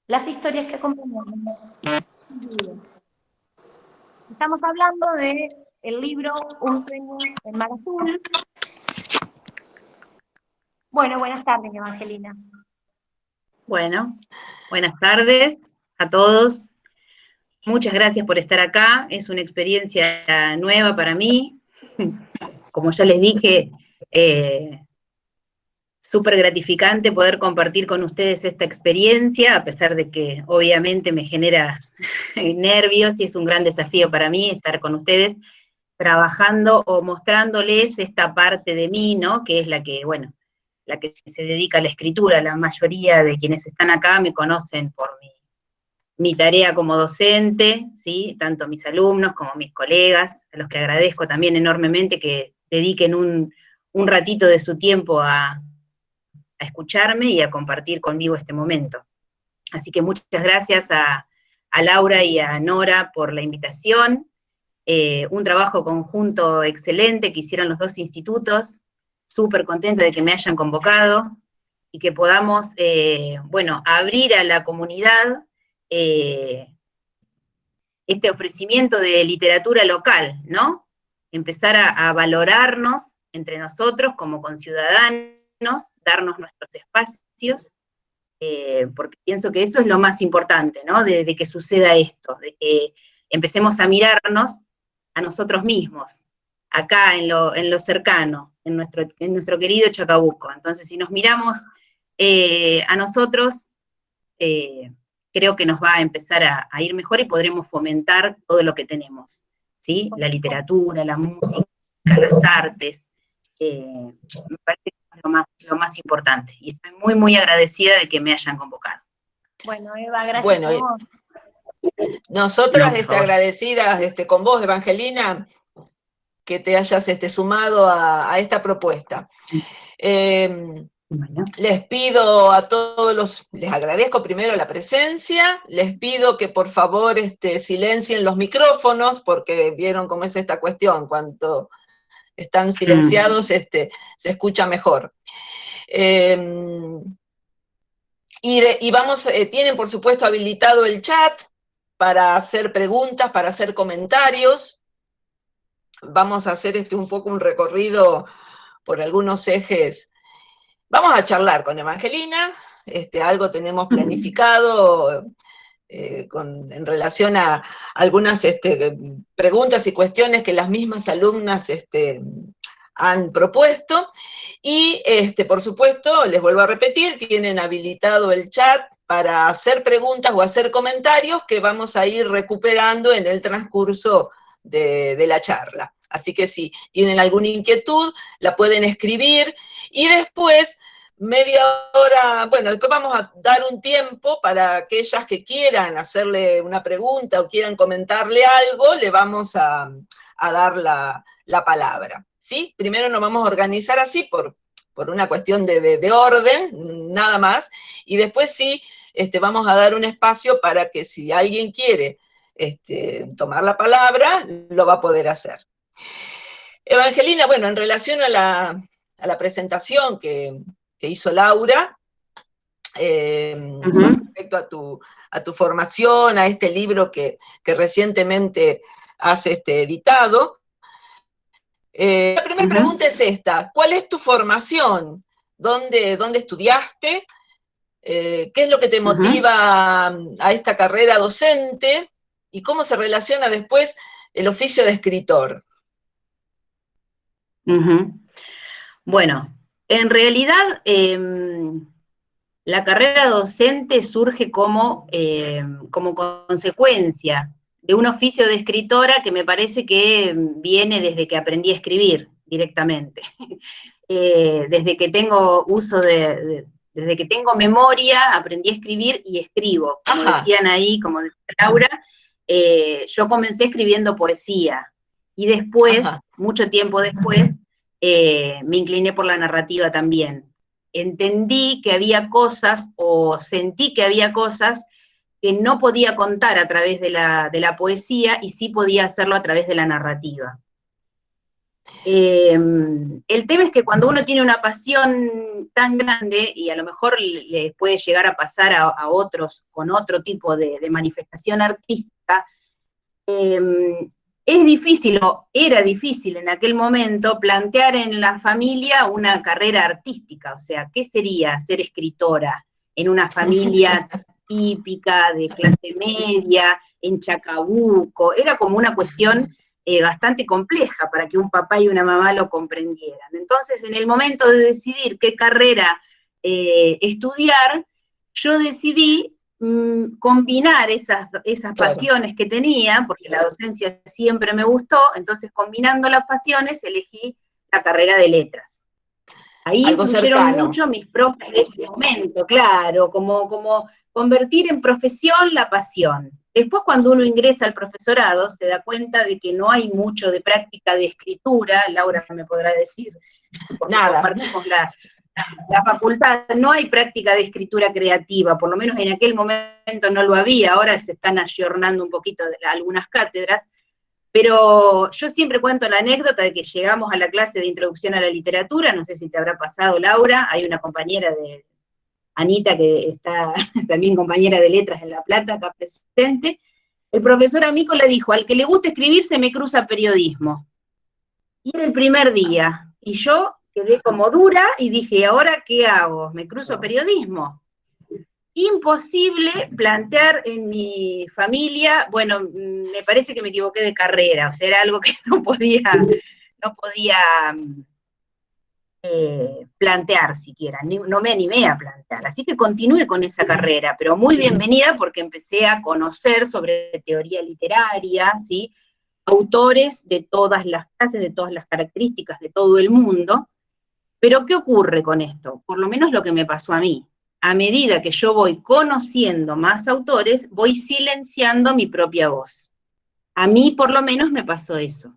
las historias que acompañan. Estamos hablando de el libro Un sueño en mar azul. Bueno, buenas tardes, Evangelina. Bueno, buenas tardes a todos. Muchas gracias por estar acá. Es una experiencia nueva para mí. Como ya les dije, súper gratificante poder compartir con ustedes esta experiencia, a pesar de que obviamente me genera nervios y es un gran desafío para mí estar con ustedes trabajando o mostrándoles esta parte de mí, ¿no? Que es la que, bueno, la que se dedica a la escritura. La mayoría de quienes están acá me conocen por mi tarea como docente, ¿sí? Tanto mis alumnos como mis colegas, a los que agradezco también enormemente que dediquen un ratito de su tiempo a escucharme y a compartir conmigo este momento. Así que muchas gracias a Laura y a Nora por la invitación, un trabajo conjunto excelente que hicieron los dos institutos, súper contenta de que me hayan convocado y que podamos, bueno, abrir a la comunidad este ofrecimiento de literatura local, ¿no? Empezar a valorarnos entre nosotros como conciudadanos, darnos nuestros espacios, porque pienso que eso es lo más importante, ¿no? De que suceda esto, de que empecemos a mirarnos a nosotros mismos, acá en lo cercano, en nuestro querido Chacabuco. Entonces, si nos miramos a nosotros, creo que nos va a empezar a ir mejor y podremos fomentar todo lo que tenemos, ¿sí? La literatura, la música, las artes, me parece que es lo más importante. Y estoy muy, muy agradecida de que me hayan convocado. Bueno, Eva, gracias Bueno, a vos. nosotras No, por favor. agradecidas con vos, Evangelina, que te hayas sumado a esta propuesta. Bueno. Les pido a todos les agradezco primero la presencia, les pido que por favor silencien los micrófonos, porque vieron cómo es esta cuestión, cuando están silenciados se escucha mejor. Y vamos, tienen por supuesto habilitado el chat para hacer preguntas, para hacer comentarios. Vamos a hacer un poco un recorrido por algunos ejes. Vamos a charlar con Evangelina, algo tenemos planificado en relación a algunas preguntas y cuestiones que las mismas alumnas han propuesto. Y, por supuesto, les vuelvo a repetir, tienen habilitado el chat para hacer preguntas o hacer comentarios que vamos a ir recuperando en el transcurso de la charla. Así que si tienen alguna inquietud, la pueden escribir y después, media hora, bueno, después vamos a dar un tiempo para aquellas que quieran hacerle una pregunta o quieran comentarle algo, le vamos a dar la palabra, ¿sí? Primero nos vamos a organizar así por una cuestión de orden, nada más, y después sí vamos a dar un espacio para que si alguien quiere tomar la palabra, lo va a poder hacer. Evangelina, bueno, en relación a la presentación que hizo Laura, con respecto a tu formación, a este libro que recientemente has editado, la primera pregunta es esta: ¿cuál es tu formación? ¿Dónde estudiaste? ¿Qué es lo que te motiva a esta carrera docente? ¿Y cómo se relaciona después el oficio de escritor? Bueno, en realidad la carrera docente surge como consecuencia de un oficio de escritora que me parece que viene desde que aprendí a escribir directamente. Desde que tengo desde que tengo memoria, aprendí a escribir y escribo. Como decían ahí, como decía Laura, yo comencé escribiendo poesía y después, mucho tiempo después, me incliné por la narrativa también. Entendí que había cosas, o sentí que había cosas que no podía contar a través de la poesía y sí podía hacerlo a través de la narrativa. El tema es que cuando uno tiene una pasión tan grande, y a lo mejor le puede llegar a pasar a otros con otro tipo de manifestación artística, es difícil, o era difícil en aquel momento, plantear en la familia una carrera artística. O sea, ¿qué sería ser escritora en una familia típica de clase media, en Chacabuco? Era como una cuestión bastante compleja para que un papá y una mamá lo comprendieran. Entonces, en el momento de decidir qué carrera estudiar, yo decidí combinar esas pasiones que tenía, porque la docencia siempre me gustó. Entonces, combinando las pasiones, elegí la carrera de letras. Ahí Algo influyeron cercano. mucho mis profes de ese momento, claro, como convertir en profesión la pasión. Después, cuando uno ingresa al profesorado, se da cuenta de que no hay mucho de práctica de escritura. Laura me podrá decir, porque Nada. compartimos la facultad, no hay práctica de escritura creativa, por lo menos en aquel momento no lo había. Ahora se están ayornando un poquito algunas cátedras, pero yo siempre cuento la anécdota de que llegamos a la clase de introducción a la literatura. No sé si te habrá pasado, Laura, hay una compañera de Anita, que está también compañera de letras en La Plata, acá presente. El profesor Amico le dijo: al que le guste escribir se me cruza periodismo. Y era el primer día, y yo quedé como dura y dije: ¿ahora qué hago? ¿Me cruzo periodismo? Imposible plantear en mi familia. Bueno, me parece que me equivoqué de carrera. O sea, era algo que no podía plantear siquiera, no me animé a plantear. Así que continué con esa carrera, pero muy bienvenida, porque empecé a conocer sobre teoría literaria, ¿sí?, autores de todas las clases, de todas las características, de todo el mundo. Pero ¿qué ocurre con esto? Por lo menos lo que me pasó a mí. A medida que yo voy conociendo más autores, voy silenciando mi propia voz. A mí por lo menos me pasó eso.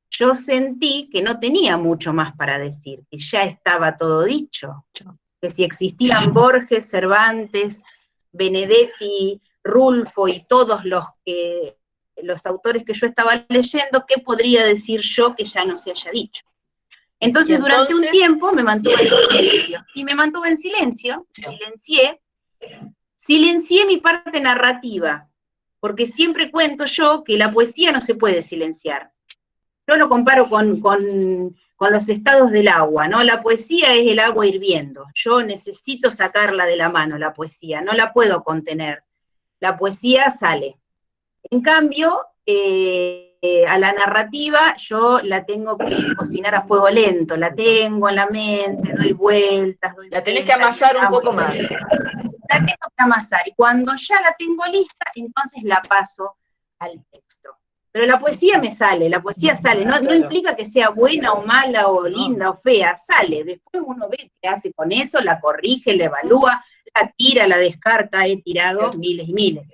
Yo sentí que no tenía mucho más para decir, que ya estaba todo dicho, que si existían Borges, Cervantes, Benedetti, Rulfo y todos los autores que yo estaba leyendo, ¿qué podría decir yo que ya no se haya dicho? Entonces, durante un tiempo me mantuve en silencio, y me mantuve en silencio, silencié mi parte narrativa, porque siempre cuento yo que la poesía no se puede silenciar. Yo lo comparo con los estados del agua, ¿no? La poesía es el agua hirviendo. Yo necesito sacarla de la mano, la poesía, no la puedo contener. La poesía sale. En cambio, a la narrativa yo la tengo que cocinar a fuego lento, la tengo en la mente, doy vueltas. La tenés que amasar un poco más. La tengo que amasar, y cuando ya la tengo lista, entonces la paso al texto. Pero la poesía me sale, la poesía sale, no implica que sea buena o mala o linda o fea, sale. Después uno ve qué hace con eso, la corrige, la evalúa, la tira, la descarta. He tirado miles y miles.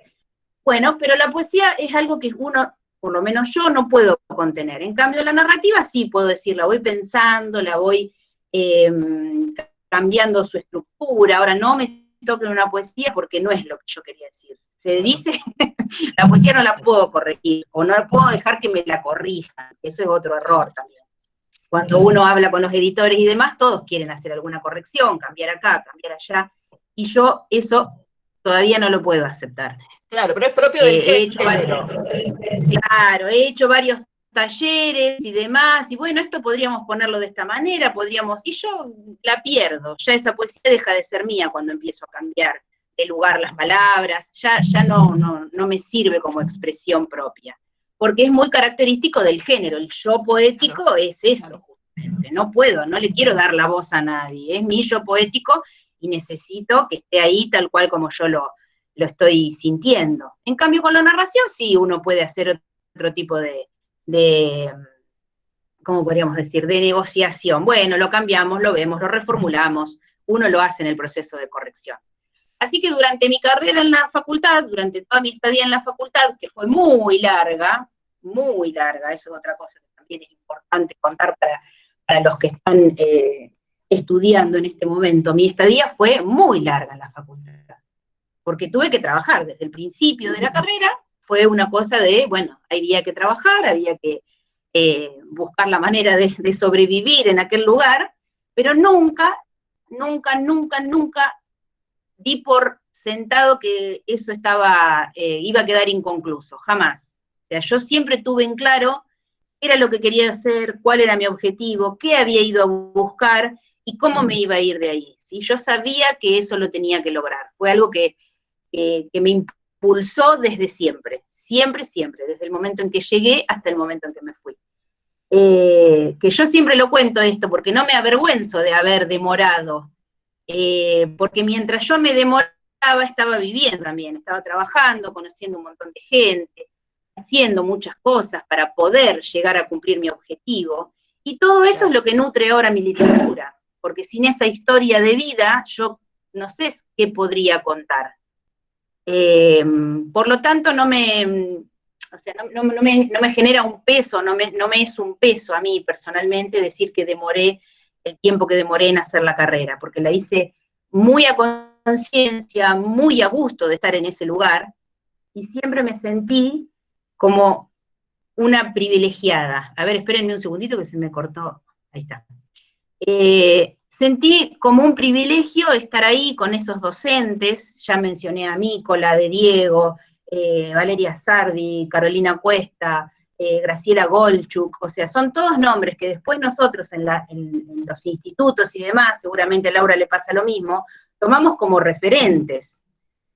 Bueno, pero la poesía es algo que uno, por lo menos yo, no puedo contener. En cambio, la narrativa sí puedo decir, la voy pensando, la voy cambiando su estructura. Ahora, no me toquen una poesía porque no es lo que yo quería decir. Se dice, la poesía no la puedo corregir, o no puedo dejar que me la corrijan. Eso es otro error también. Cuando uno habla con los editores y demás, todos quieren hacer alguna corrección, cambiar acá, cambiar allá, y yo eso todavía no lo puedo aceptar. Claro, pero es propio del género. Claro, he hecho varios talleres y demás, y bueno, esto podríamos ponerlo de esta manera, y yo la pierdo. Ya esa poesía deja de ser mía cuando empiezo a cambiar de lugar las palabras. Ya no me sirve como expresión propia, porque es muy característico del género. El yo poético es eso, justamente. No puedo, no le quiero dar la voz a nadie, es mi yo poético, y necesito que esté ahí tal cual como yo lo estoy sintiendo. En cambio, con la narración sí uno puede hacer otro tipo de ¿cómo podríamos decir?, de negociación. Bueno, lo cambiamos, lo vemos, lo reformulamos, uno lo hace en el proceso de corrección. Así que durante mi carrera en la facultad, durante toda mi estadía en la facultad, que fue muy larga, eso es otra cosa que también es importante contar para los que están estudiando en este momento. Mi estadía fue muy larga en la facultad, porque tuve que trabajar desde el principio de la carrera. Fue una cosa de, bueno, había que trabajar, había que buscar la manera de sobrevivir en aquel lugar, pero nunca di por sentado que eso iba a quedar inconcluso, jamás. O sea, yo siempre tuve en claro qué era lo que quería hacer, cuál era mi objetivo, qué había ido a buscar y cómo me iba a ir de ahí, ¿sí? Yo sabía que eso lo tenía que lograr. Fue algo que me impulsó desde siempre, desde el momento en que llegué hasta el momento en que me fui. Que yo siempre lo cuento esto, porque no me avergüenzo de haber demorado, porque mientras yo me demoraba, estaba viviendo también, estaba trabajando, conociendo un montón de gente, haciendo muchas cosas para poder llegar a cumplir mi objetivo, y todo eso es lo que nutre ahora mi literatura, porque sin esa historia de vida, yo no sé qué podría contar. Por lo tanto, no me genera un peso, no me es un peso a mí personalmente decir que demoré el tiempo que demoré en hacer la carrera, porque la hice muy a conciencia, muy a gusto de estar en ese lugar, y siempre me sentí como una privilegiada. A ver, espérenme un segundito que se me cortó. Ahí está. Sentí como un privilegio estar ahí con esos docentes, ya mencioné a Mícola, de Diego, Valeria Sardi, Carolina Cuesta, Graciela Golchuk, o sea, son todos nombres que después nosotros en los institutos y demás, seguramente a Laura le pasa lo mismo, tomamos como referentes,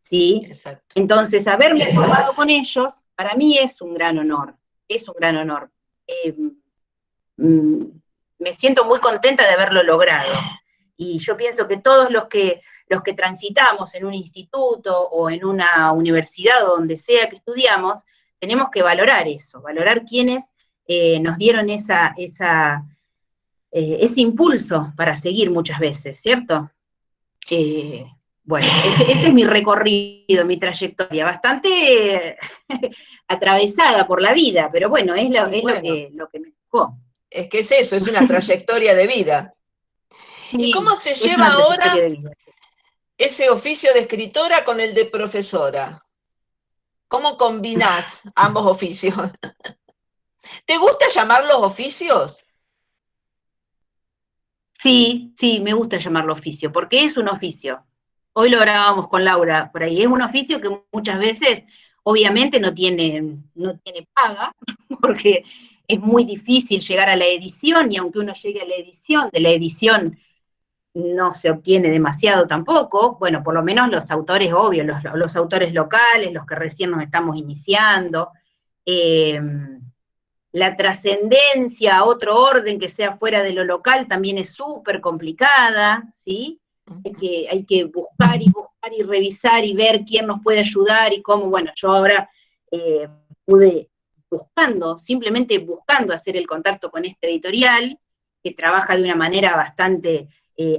¿sí? Exacto. Entonces, haberme formado con ellos, para mí es un gran honor, es un gran honor. Me siento muy contenta de haberlo logrado. Y yo pienso que todos los que transitamos en un instituto o en una universidad o donde sea que estudiamos, tenemos que valorar eso, valorar quienes nos dieron ese impulso para seguir muchas veces, ¿cierto? Bueno, ese es mi recorrido, mi trayectoria, bastante atravesada por la vida, pero bueno, es lo que me tocó. Es que es eso, es una trayectoria de vida. ¿Y cómo se lleva ahora ese oficio de escritora con el de profesora? ¿Cómo combinás ambos oficios? ¿Te gusta llamarlos oficios? Sí, me gusta llamarlo oficio, porque es un oficio. Hoy lo hablábamos con Laura por ahí, es un oficio que muchas veces, obviamente, no tiene paga, porque es muy difícil llegar a la edición, y aunque uno llegue a la edición, de la edición no se obtiene demasiado tampoco, bueno, por lo menos los autores, obvio, los autores locales, los que recién nos estamos iniciando, la trascendencia a otro orden que sea fuera de lo local también es súper complicada, ¿sí? Hay que buscar y revisar y ver quién nos puede ayudar y cómo. Bueno, yo ahora pude simplemente buscando hacer el contacto con esta editorial, que trabaja de una manera bastante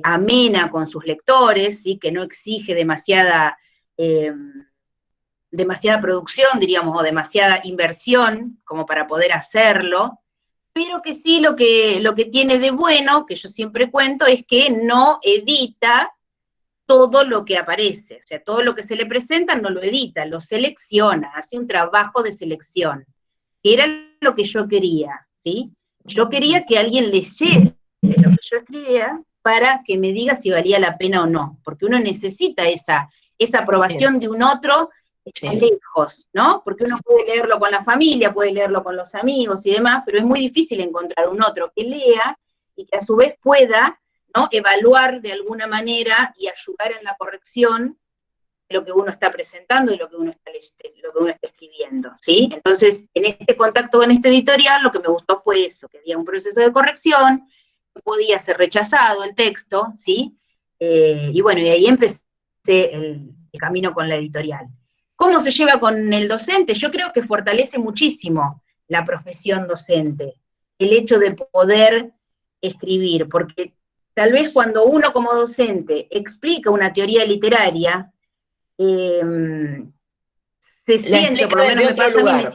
amena con sus lectores, ¿sí? Que no exige demasiada producción, diríamos, o demasiada inversión como para poder hacerlo, pero que sí lo que tiene de bueno, que yo siempre cuento, es que no edita todo lo que aparece, o sea, todo lo que se le presenta no lo edita, lo selecciona, hace un trabajo de selección, que era lo que yo quería, ¿sí? Yo quería que alguien leyese lo que yo escribía para que me diga si valía la pena o no, porque uno necesita esa aprobación de un otro está lejos, ¿no? Porque uno puede leerlo con la familia, puede leerlo con los amigos y demás, pero es muy difícil encontrar un otro que lea y que a su vez pueda, ¿no?, evaluar de alguna manera y ayudar en la corrección de lo que uno está presentando y lo que uno está escribiendo, ¿sí? Entonces, en este contacto con este editorial, lo que me gustó fue eso, que había un proceso de corrección, que podía ser rechazado el texto, ¿sí? Y bueno, y ahí empecé el camino con la editorial. ¿Cómo se lleva con el docente? Yo creo que fortalece muchísimo la profesión docente, el hecho de poder escribir, porque tal vez cuando uno como docente explica una teoría literaria, se siente, por lo menos me pasa a mí,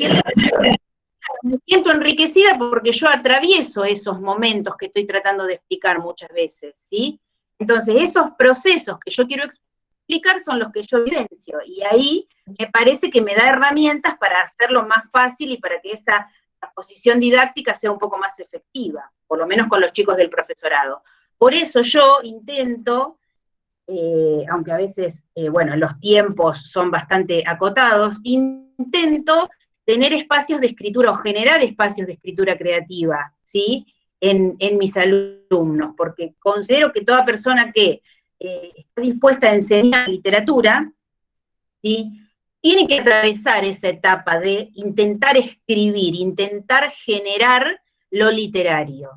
me siento enriquecida porque yo atravieso esos momentos que estoy tratando de explicar muchas veces, ¿sí? Entonces, esos procesos que yo quiero explicar son los que yo vivencio, y ahí me parece que me da herramientas para hacerlo más fácil y para que esa posición didáctica sea un poco más efectiva, por lo menos con los chicos del profesorado. Por eso yo intento, aunque a veces, bueno, los tiempos son bastante acotados, intento tener espacios de escritura o generar espacios de escritura creativa, ¿sí? En mis alumnos, porque considero que toda persona que está dispuesta a enseñar literatura, ¿sí?, tiene que atravesar esa etapa de intentar escribir, intentar generar lo literario,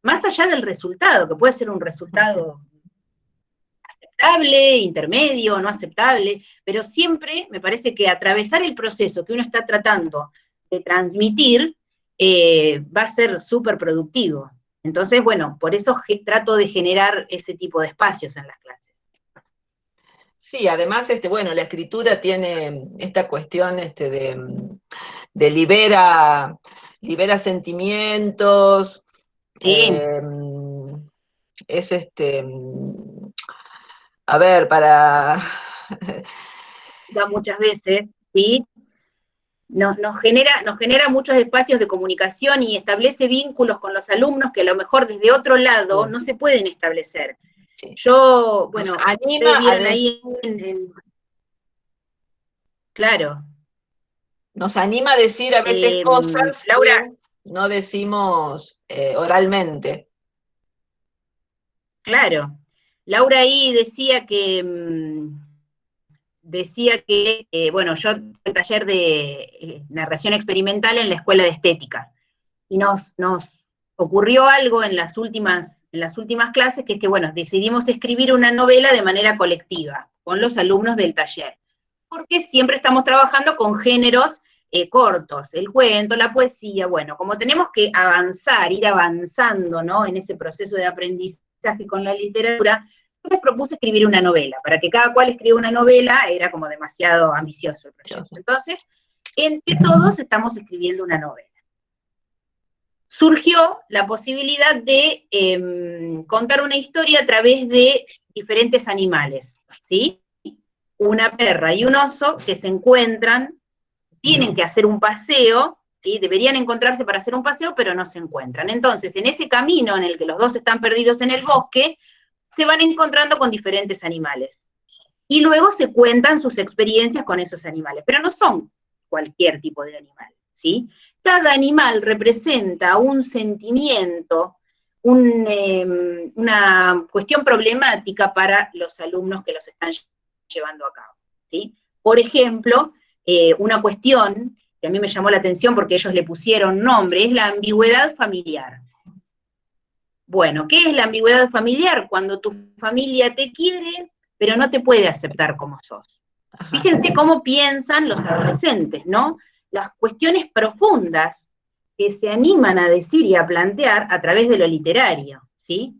más allá del resultado, que puede ser un resultado aceptable, intermedio, no aceptable, pero siempre me parece que atravesar el proceso que uno está tratando de transmitir va a ser súper productivo. Entonces, bueno, por eso trato de generar ese tipo de espacios en las clases. Sí, además, bueno, la escritura tiene esta cuestión de libera sentimientos, Sí. Es a ver, para... Muchas veces, ¿sí? Nos genera muchos espacios de comunicación y establece vínculos con los alumnos que a lo mejor desde otro lado Sí. no se pueden establecer. Sí. Yo, bueno, nos anima ustedes vieron a ahí claro. Nos anima a decir a veces cosas Laura, que no decimos oralmente. claro. Laura ahí decía que, bueno, yo el taller de narración experimental en la escuela de estética, y nos ocurrió algo en las últimas clases, que es que, bueno, decidimos escribir una novela de manera colectiva, con los alumnos del taller, porque siempre estamos trabajando con géneros cortos, el cuento, la poesía, bueno, como tenemos que avanzar, ir avanzando, ¿no?, en ese proceso de aprendizaje con la literatura, yo les propuse escribir una novela, para que cada cual escriba una novela, era como demasiado ambicioso el proyecto. Entonces, entre todos estamos escribiendo una novela. Surgió la posibilidad de contar una historia a través de diferentes animales, ¿sí? Una perra y un oso que se encuentran, tienen que hacer un paseo, ¿sí? Deberían encontrarse para hacer un paseo, pero no se encuentran. Entonces, en ese camino en el que los dos están perdidos en el bosque, se van encontrando con diferentes animales. Y luego se cuentan sus experiencias con esos animales, pero no son cualquier tipo de animal, ¿sí? Cada animal representa un sentimiento, una cuestión problemática para los alumnos que los están llevando a cabo, ¿sí? Por ejemplo, una cuestión que a mí me llamó la atención porque ellos le pusieron nombre, es la ambigüedad familiar. Bueno, ¿qué es la ambigüedad familiar? Cuando tu familia te quiere, pero no te puede aceptar como sos. Fíjense cómo piensan los adolescentes, ¿no? Las cuestiones profundas que se animan a decir y a plantear a través de lo literario, ¿sí?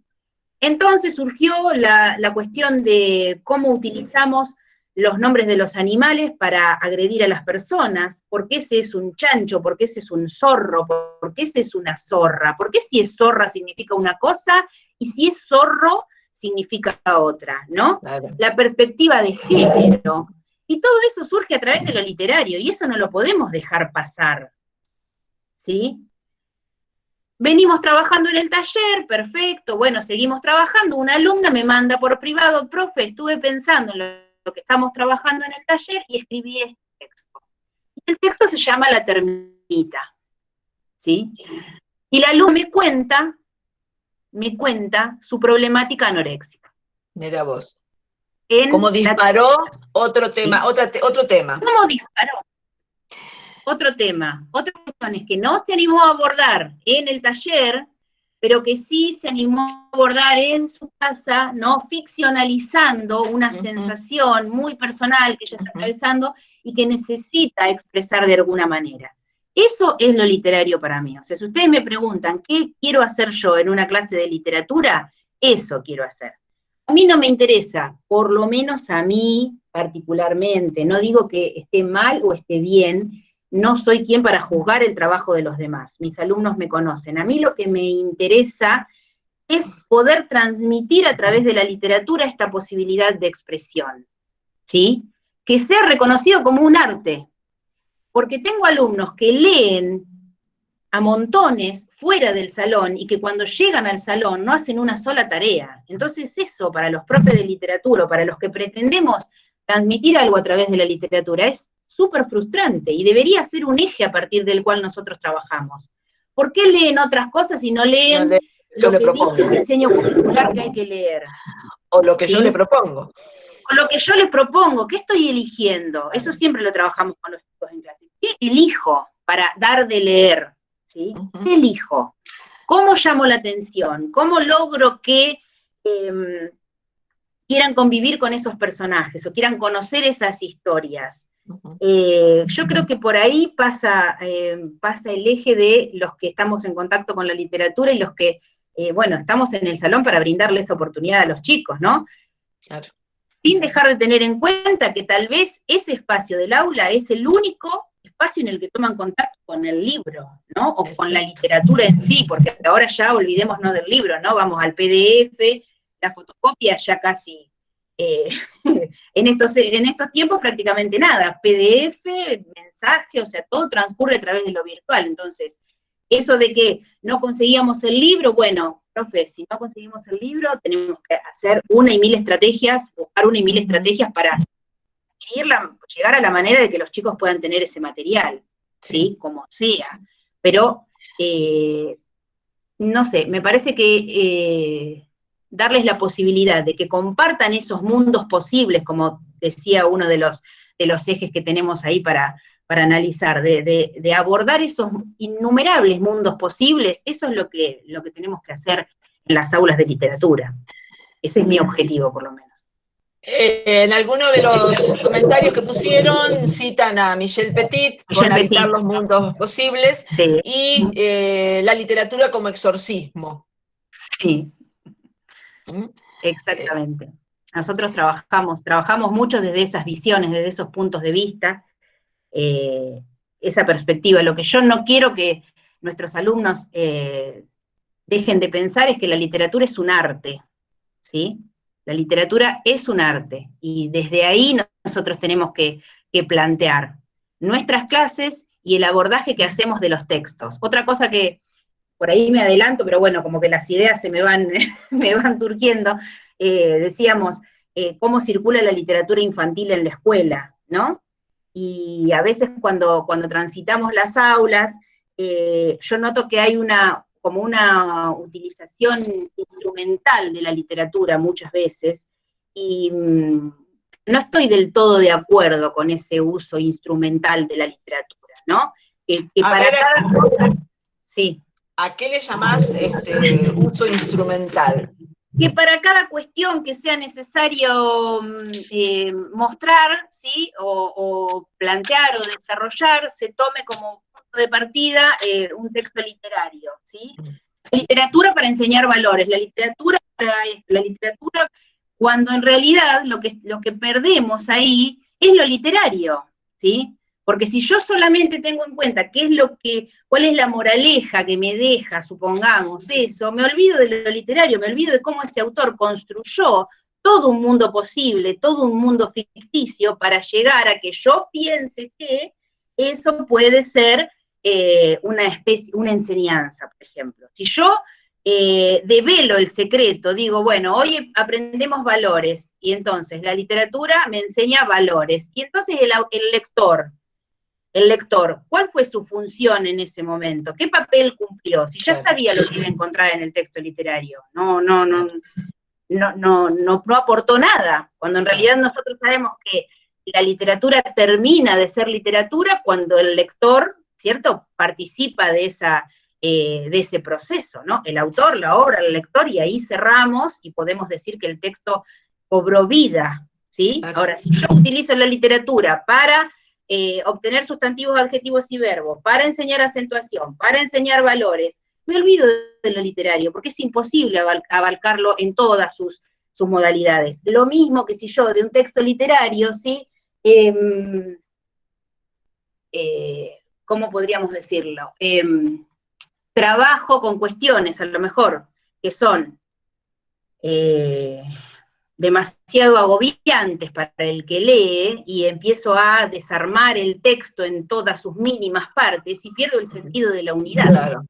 Entonces surgió la cuestión de cómo utilizamos los nombres de los animales para agredir a las personas, por qué ese es un chancho, por qué ese es un zorro, por qué ese es una zorra, por qué si es zorra significa una cosa y si es zorro significa otra, ¿no? Claro. La perspectiva de género. Y todo eso surge a través de lo literario, y eso no lo podemos dejar pasar, ¿sí? Venimos trabajando en el taller, perfecto, bueno, seguimos trabajando, una alumna me manda por privado, profe, estuve pensando en lo que estamos trabajando en el taller y escribí este texto. El texto se llama La termita, ¿sí? Y la alumna me cuenta su problemática anoréxica. Mira vos. ¿Cómo disparó otro tema? ¿Sí? Otro tema. ¿Cómo disparó? Otro tema. Otra cuestión es que no se animó a abordar en el taller, pero que sí se animó a abordar en su casa, ¿no? Ficcionalizando una sensación muy personal que ella está atravesando y que necesita expresar de alguna manera. Eso es lo literario para mí. O sea, si ustedes me preguntan qué quiero hacer yo en una clase de literatura, eso quiero hacer. A mí no me interesa, por lo menos a mí particularmente, no digo que esté mal o esté bien, no soy quien para juzgar el trabajo de los demás, mis alumnos me conocen. A mí lo que me interesa es poder transmitir a través de la literatura esta posibilidad de expresión, ¿sí? Que sea reconocido como un arte, porque tengo alumnos que leen a montones fuera del salón y que cuando llegan al salón no hacen una sola tarea. Entonces eso para los profes de literatura, para los que pretendemos transmitir algo a través de la literatura, es súper frustrante y debería ser un eje a partir del cual nosotros trabajamos. ¿Por qué leen otras cosas y no leen lo que dice el diseño curricular que hay que leer? O lo que ¿sí? yo le propongo. O lo que yo les propongo, ¿qué estoy eligiendo? Eso siempre lo trabajamos con los chicos en clase. ¿Qué elijo para dar de leer? ¿Sí? ¿Qué elijo? ¿Cómo llamo la atención? ¿Cómo logro que quieran convivir con esos personajes o quieran conocer esas historias? Yo creo que por ahí pasa el eje de los que estamos en contacto con la literatura y los que, bueno, estamos en el salón para brindarles esa oportunidad a los chicos, ¿no? Claro. Sin dejar de tener en cuenta que tal vez ese espacio del aula es el único espacio en el que toman contacto con el libro, ¿no? O con la literatura en sí, porque ahora ya olvidémonos del libro, ¿no? Vamos al PDF, la fotocopia ya casi, en estos tiempos prácticamente nada, PDF, mensaje, o sea, todo transcurre a través de lo virtual, entonces, eso de que no conseguíamos el libro, bueno, profe, si no conseguimos el libro, tenemos que hacer una y mil estrategias, buscar una y mil estrategias para llegar a la manera de que los chicos puedan tener ese material, ¿sí? Como sea. Pero, no sé, me parece que darles la posibilidad de que compartan esos mundos posibles, como decía uno de los ejes que tenemos ahí para analizar, de abordar esos innumerables mundos posibles, eso es lo que tenemos que hacer en las aulas de literatura. Ese es mi objetivo, por lo menos. En alguno de los comentarios que pusieron, citan a Michel Petit con Habitar los mundos posibles, sí. Y la literatura como exorcismo. Sí, exactamente. Nosotros trabajamos mucho desde esas visiones, desde esos puntos de vista, esa perspectiva. Lo que yo no quiero que nuestros alumnos dejen de pensar es que la literatura es un arte, ¿sí? La literatura es un arte, y desde ahí nosotros tenemos que plantear nuestras clases y el abordaje que hacemos de los textos. Otra cosa que, por ahí me adelanto, pero bueno, como que las ideas se me van surgiendo, decíamos, cómo circula la literatura infantil en la escuela, ¿no? Y a veces cuando transitamos las aulas, yo noto que hay como una utilización instrumental de la literatura muchas veces, y no estoy del todo de acuerdo con ese uso instrumental de la literatura, ¿no? Que para cada cosa, sí. ¿A qué le llamás uso instrumental? Que para cada cuestión que sea necesario mostrar, ¿sí? O plantear o desarrollar, se tome como punto de partida un texto literario, ¿sí? La literatura para enseñar valores, la literatura cuando en realidad lo que perdemos ahí es lo literario, ¿sí? Porque si yo solamente tengo en cuenta cuál es la moraleja que me deja, supongamos, eso, me olvido de lo literario, me olvido de cómo ese autor construyó todo un mundo posible, todo un mundo ficticio, para llegar a que yo piense que eso puede ser una enseñanza, por ejemplo. Si yo develo el secreto, digo, bueno, hoy aprendemos valores, y entonces la literatura me enseña valores, y entonces el lector, ¿cuál fue su función en ese momento? ¿Qué papel cumplió? Si ya sabía lo que iba a encontrar en el texto literario, no aportó nada, cuando en realidad nosotros sabemos que la literatura termina de ser literatura cuando el lector, ¿cierto?, participa de ese proceso, ¿no? El autor, la obra, el lector, y ahí cerramos y podemos decir que el texto cobró vida, ¿sí? Ahora, si yo utilizo la literatura para obtener sustantivos, adjetivos y verbos, para enseñar acentuación, para enseñar valores, me olvido de lo literario, porque es imposible abarcarlo en todas sus modalidades. Lo mismo que si yo de un texto literario, ¿sí? ¿Cómo podríamos decirlo? Trabajo con cuestiones, a lo mejor, que son demasiado agobiantes para el que lee y empiezo a desarmar el texto en todas sus mínimas partes y pierdo el sentido de la unidad. Claro.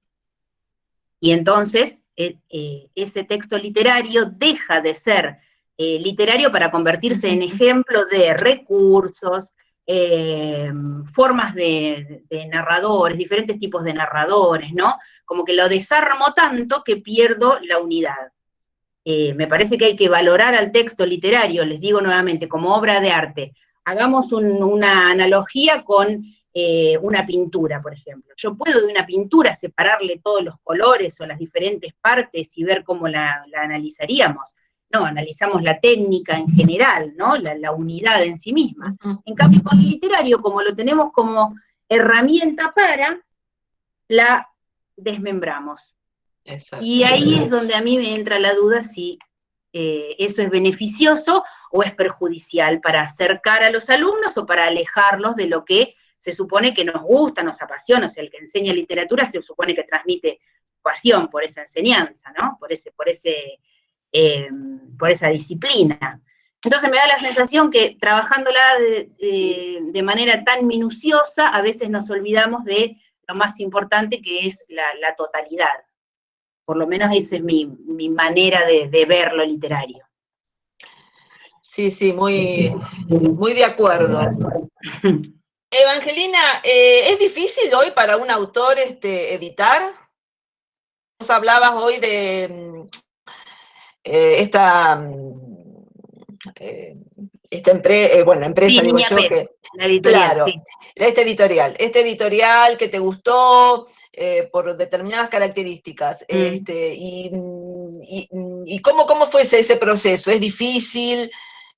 Y entonces ese texto literario deja de ser literario para convertirse en ejemplo de recursos, formas de narradores, diferentes tipos de narradores, ¿no? Como que lo desarmo tanto que pierdo la unidad. Me parece que hay que valorar al texto literario, les digo nuevamente, como obra de arte. Hagamos una analogía con una pintura, por ejemplo. Yo puedo de una pintura separarle todos los colores o las diferentes partes y ver cómo la analizaríamos. No, analizamos la técnica en general, ¿no? La unidad en sí misma. En cambio, con el literario, como lo tenemos como herramienta para, la desmembramos. Exacto. Y ahí es donde a mí me entra la duda si eso es beneficioso o es perjudicial para acercar a los alumnos o para alejarlos de lo que se supone que nos gusta, nos apasiona. O sea, el que enseña literatura se supone que transmite pasión por esa enseñanza, ¿no? Por esa disciplina. Entonces me da la sensación que trabajándola de manera tan minuciosa, a veces nos olvidamos de lo más importante, que es la totalidad. Por lo menos esa es mi manera de ver lo literario. Sí, sí, muy de acuerdo. Evangelina, ¿es difícil hoy para un autor editar? Vos hablabas hoy de esta empresa, Sí, digo Niña yo, Pez, que, la editorial, claro, sí. este editorial que te gustó por determinadas características, y ¿cómo fue ese proceso? ¿Es difícil?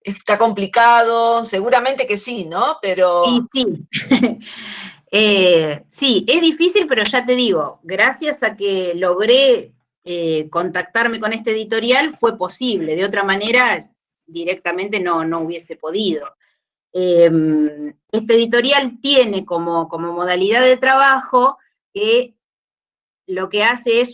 ¿Está complicado? Seguramente que sí, ¿no? Pero... Y sí, sí, es difícil, pero ya te digo, gracias a que logré contactarme con este editorial, fue posible. De otra manera, directamente no hubiese podido. Este editorial tiene como modalidad de trabajo que lo que hace es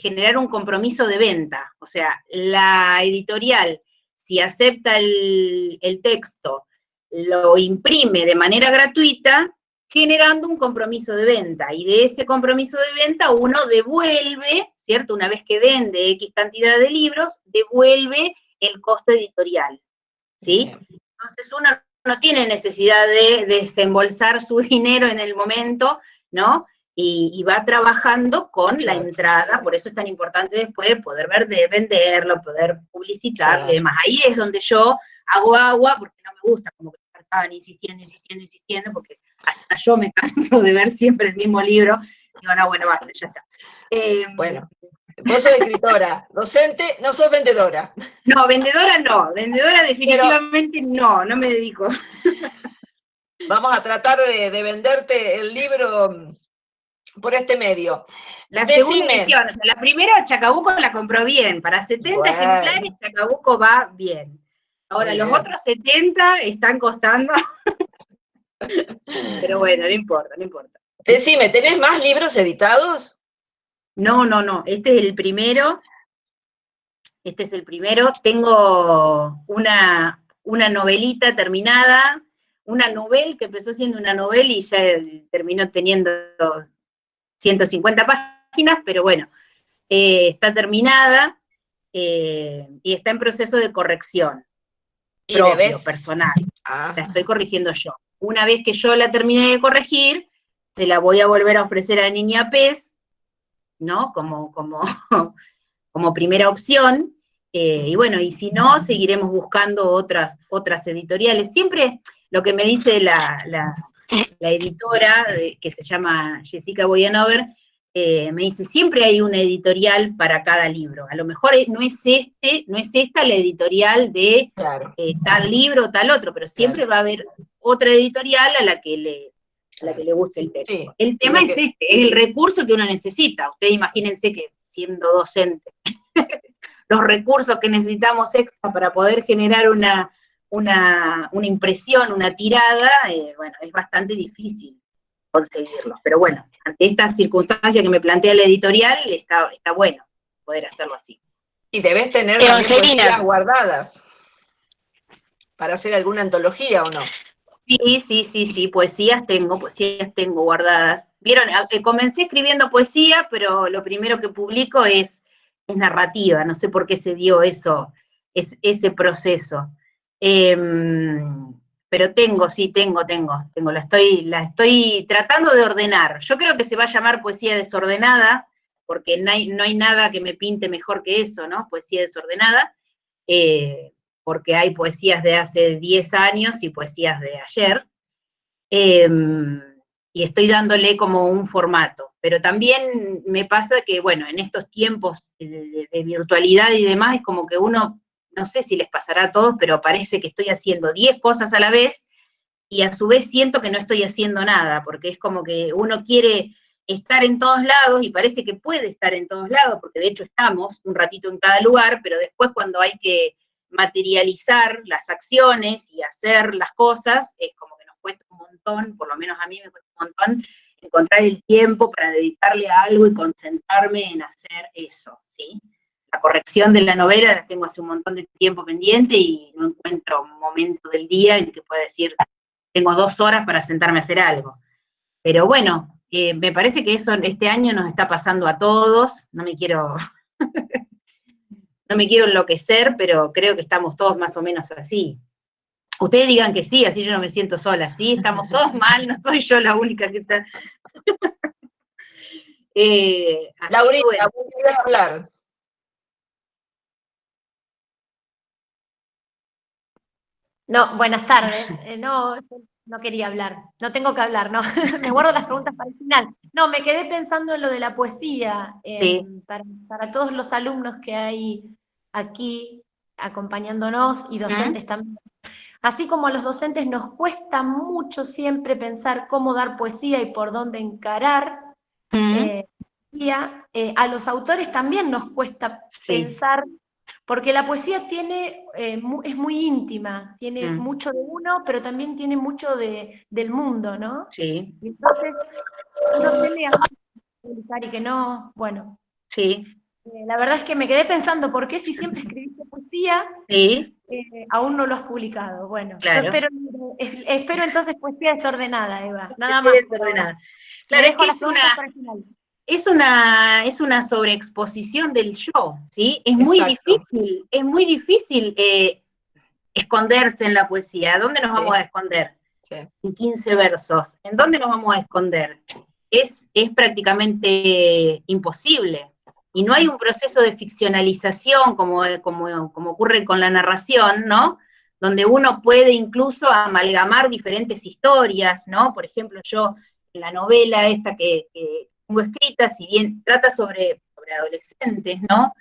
generar un compromiso de venta. O sea, la editorial, si acepta el texto, lo imprime de manera gratuita, generando un compromiso de venta. Y de ese compromiso de venta uno devuelve, ¿cierto? Una vez que vende X cantidad de libros, devuelve el costo editorial, ¿sí? Entonces uno no tiene necesidad de desembolsar su dinero en el momento, ¿no? Y va trabajando con la entrada, por eso es tan importante después poder venderlo, poder publicitarlo y demás. Ahí es donde yo hago agua, porque no me gusta como que estaban insistiendo, porque hasta yo me canso de ver siempre el mismo libro. Digo, no, bueno, basta, ya está. Bueno, vos sos escritora, docente, no sos vendedora. No, vendedora definitivamente no me dedico. Vamos a tratar de venderte el libro por este medio. La segunda edición, o sea, la primera Chacabuco la compró bien, para 70 ejemplares Chacabuco va bien. Ahora, los otros 70 están costando, pero bueno, no importa. Decime, ¿tenés más libros editados? No, este es el primero. Tengo una novelita terminada, una novela que empezó siendo una novela y ya terminó teniendo 150 páginas, pero bueno, está terminada y está en proceso de corrección propio, personal. La estoy corrigiendo yo. Una vez que yo la termine de corregir, se la voy a volver a ofrecer a Niña Pez, ¿no? Como primera opción, y bueno, y si no, seguiremos buscando otras editoriales. Siempre lo que me dice la editora, que se llama Jessica Boyanover, me dice, siempre hay una editorial para cada libro. A lo mejor no es esta la editorial de tal libro o tal otro, pero siempre va a haber otra editorial a la que le guste el texto. Sí, el tema es es el recurso que uno necesita. Ustedes imagínense que siendo docente, los recursos que necesitamos extra para poder generar una impresión, una tirada, bueno, es bastante difícil conseguirlos. Pero bueno, ante esta circunstancia que me plantea la editorial, está bueno poder hacerlo así. Y debes tener también poesías guardadas. para hacer alguna antología, ¿o no? Sí, poesías tengo guardadas. Vieron, comencé escribiendo poesía, pero lo primero que publico es narrativa, no sé por qué se dio eso, ese proceso. Pero tengo, la estoy tratando de ordenar. Yo creo que se va a llamar poesía desordenada, porque no hay nada que me pinte mejor que eso, ¿no? Poesía desordenada. Porque hay poesías de hace 10 años y poesías de ayer, y estoy dándole como un formato. Pero también me pasa que, bueno, en estos tiempos de virtualidad y demás, es como que uno, no sé si les pasará a todos, pero parece que estoy haciendo 10 cosas a la vez, y a su vez siento que no estoy haciendo nada, porque es como que uno quiere estar en todos lados, y parece que puede estar en todos lados, porque de hecho estamos un ratito en cada lugar, pero después cuando hay que materializar las acciones y hacer las cosas, es como que nos cuesta un montón, por lo menos a mí me cuesta un montón, encontrar el tiempo para dedicarle a algo y concentrarme en hacer eso, ¿sí? La corrección de la novela la tengo hace un montón de tiempo pendiente y no encuentro un momento del día en que pueda decir, tengo 2 horas para sentarme a hacer algo. Pero bueno, me parece que eso este año nos está pasando a todos, no me quiero enloquecer, pero creo que estamos todos más o menos así. Ustedes digan que sí, así yo no me siento sola, sí, estamos todos mal, no soy yo la única que está. Laurita, bueno. ¿vos querés hablar? No, buenas tardes. No quería hablar, no tengo que hablar, no. Me guardo las preguntas para el final. No, me quedé pensando en lo de la poesía, Sí. para todos los alumnos que hay aquí acompañándonos y docentes también. Así como a los docentes nos cuesta mucho siempre pensar cómo dar poesía y por dónde encarar poesía, a los autores también nos cuesta pensar, porque la poesía es muy íntima, tiene mucho de uno, pero también tiene mucho del mundo, ¿no? Sí. Y entonces, uno teme a publicar y que no, bueno. Sí. La verdad es que me quedé pensando, ¿por qué si siempre escribiste poesía, aún no lo has publicado? Bueno, claro. Yo espero entonces poesía desordenada, Eva, nada poesía más. Desordenada. Claro, es que es una sobreexposición del yo, ¿sí? Es muy difícil esconderse en la poesía. ¿Dónde nos vamos a esconder? En 15 versos. ¿En dónde nos vamos a esconder? Es prácticamente imposible. Y no hay un proceso de ficcionalización como ocurre con la narración, ¿no? Donde uno puede incluso amalgamar diferentes historias, ¿no? Por ejemplo, yo en la novela esta que tengo escrita, si bien trata sobre adolescentes, ¿no?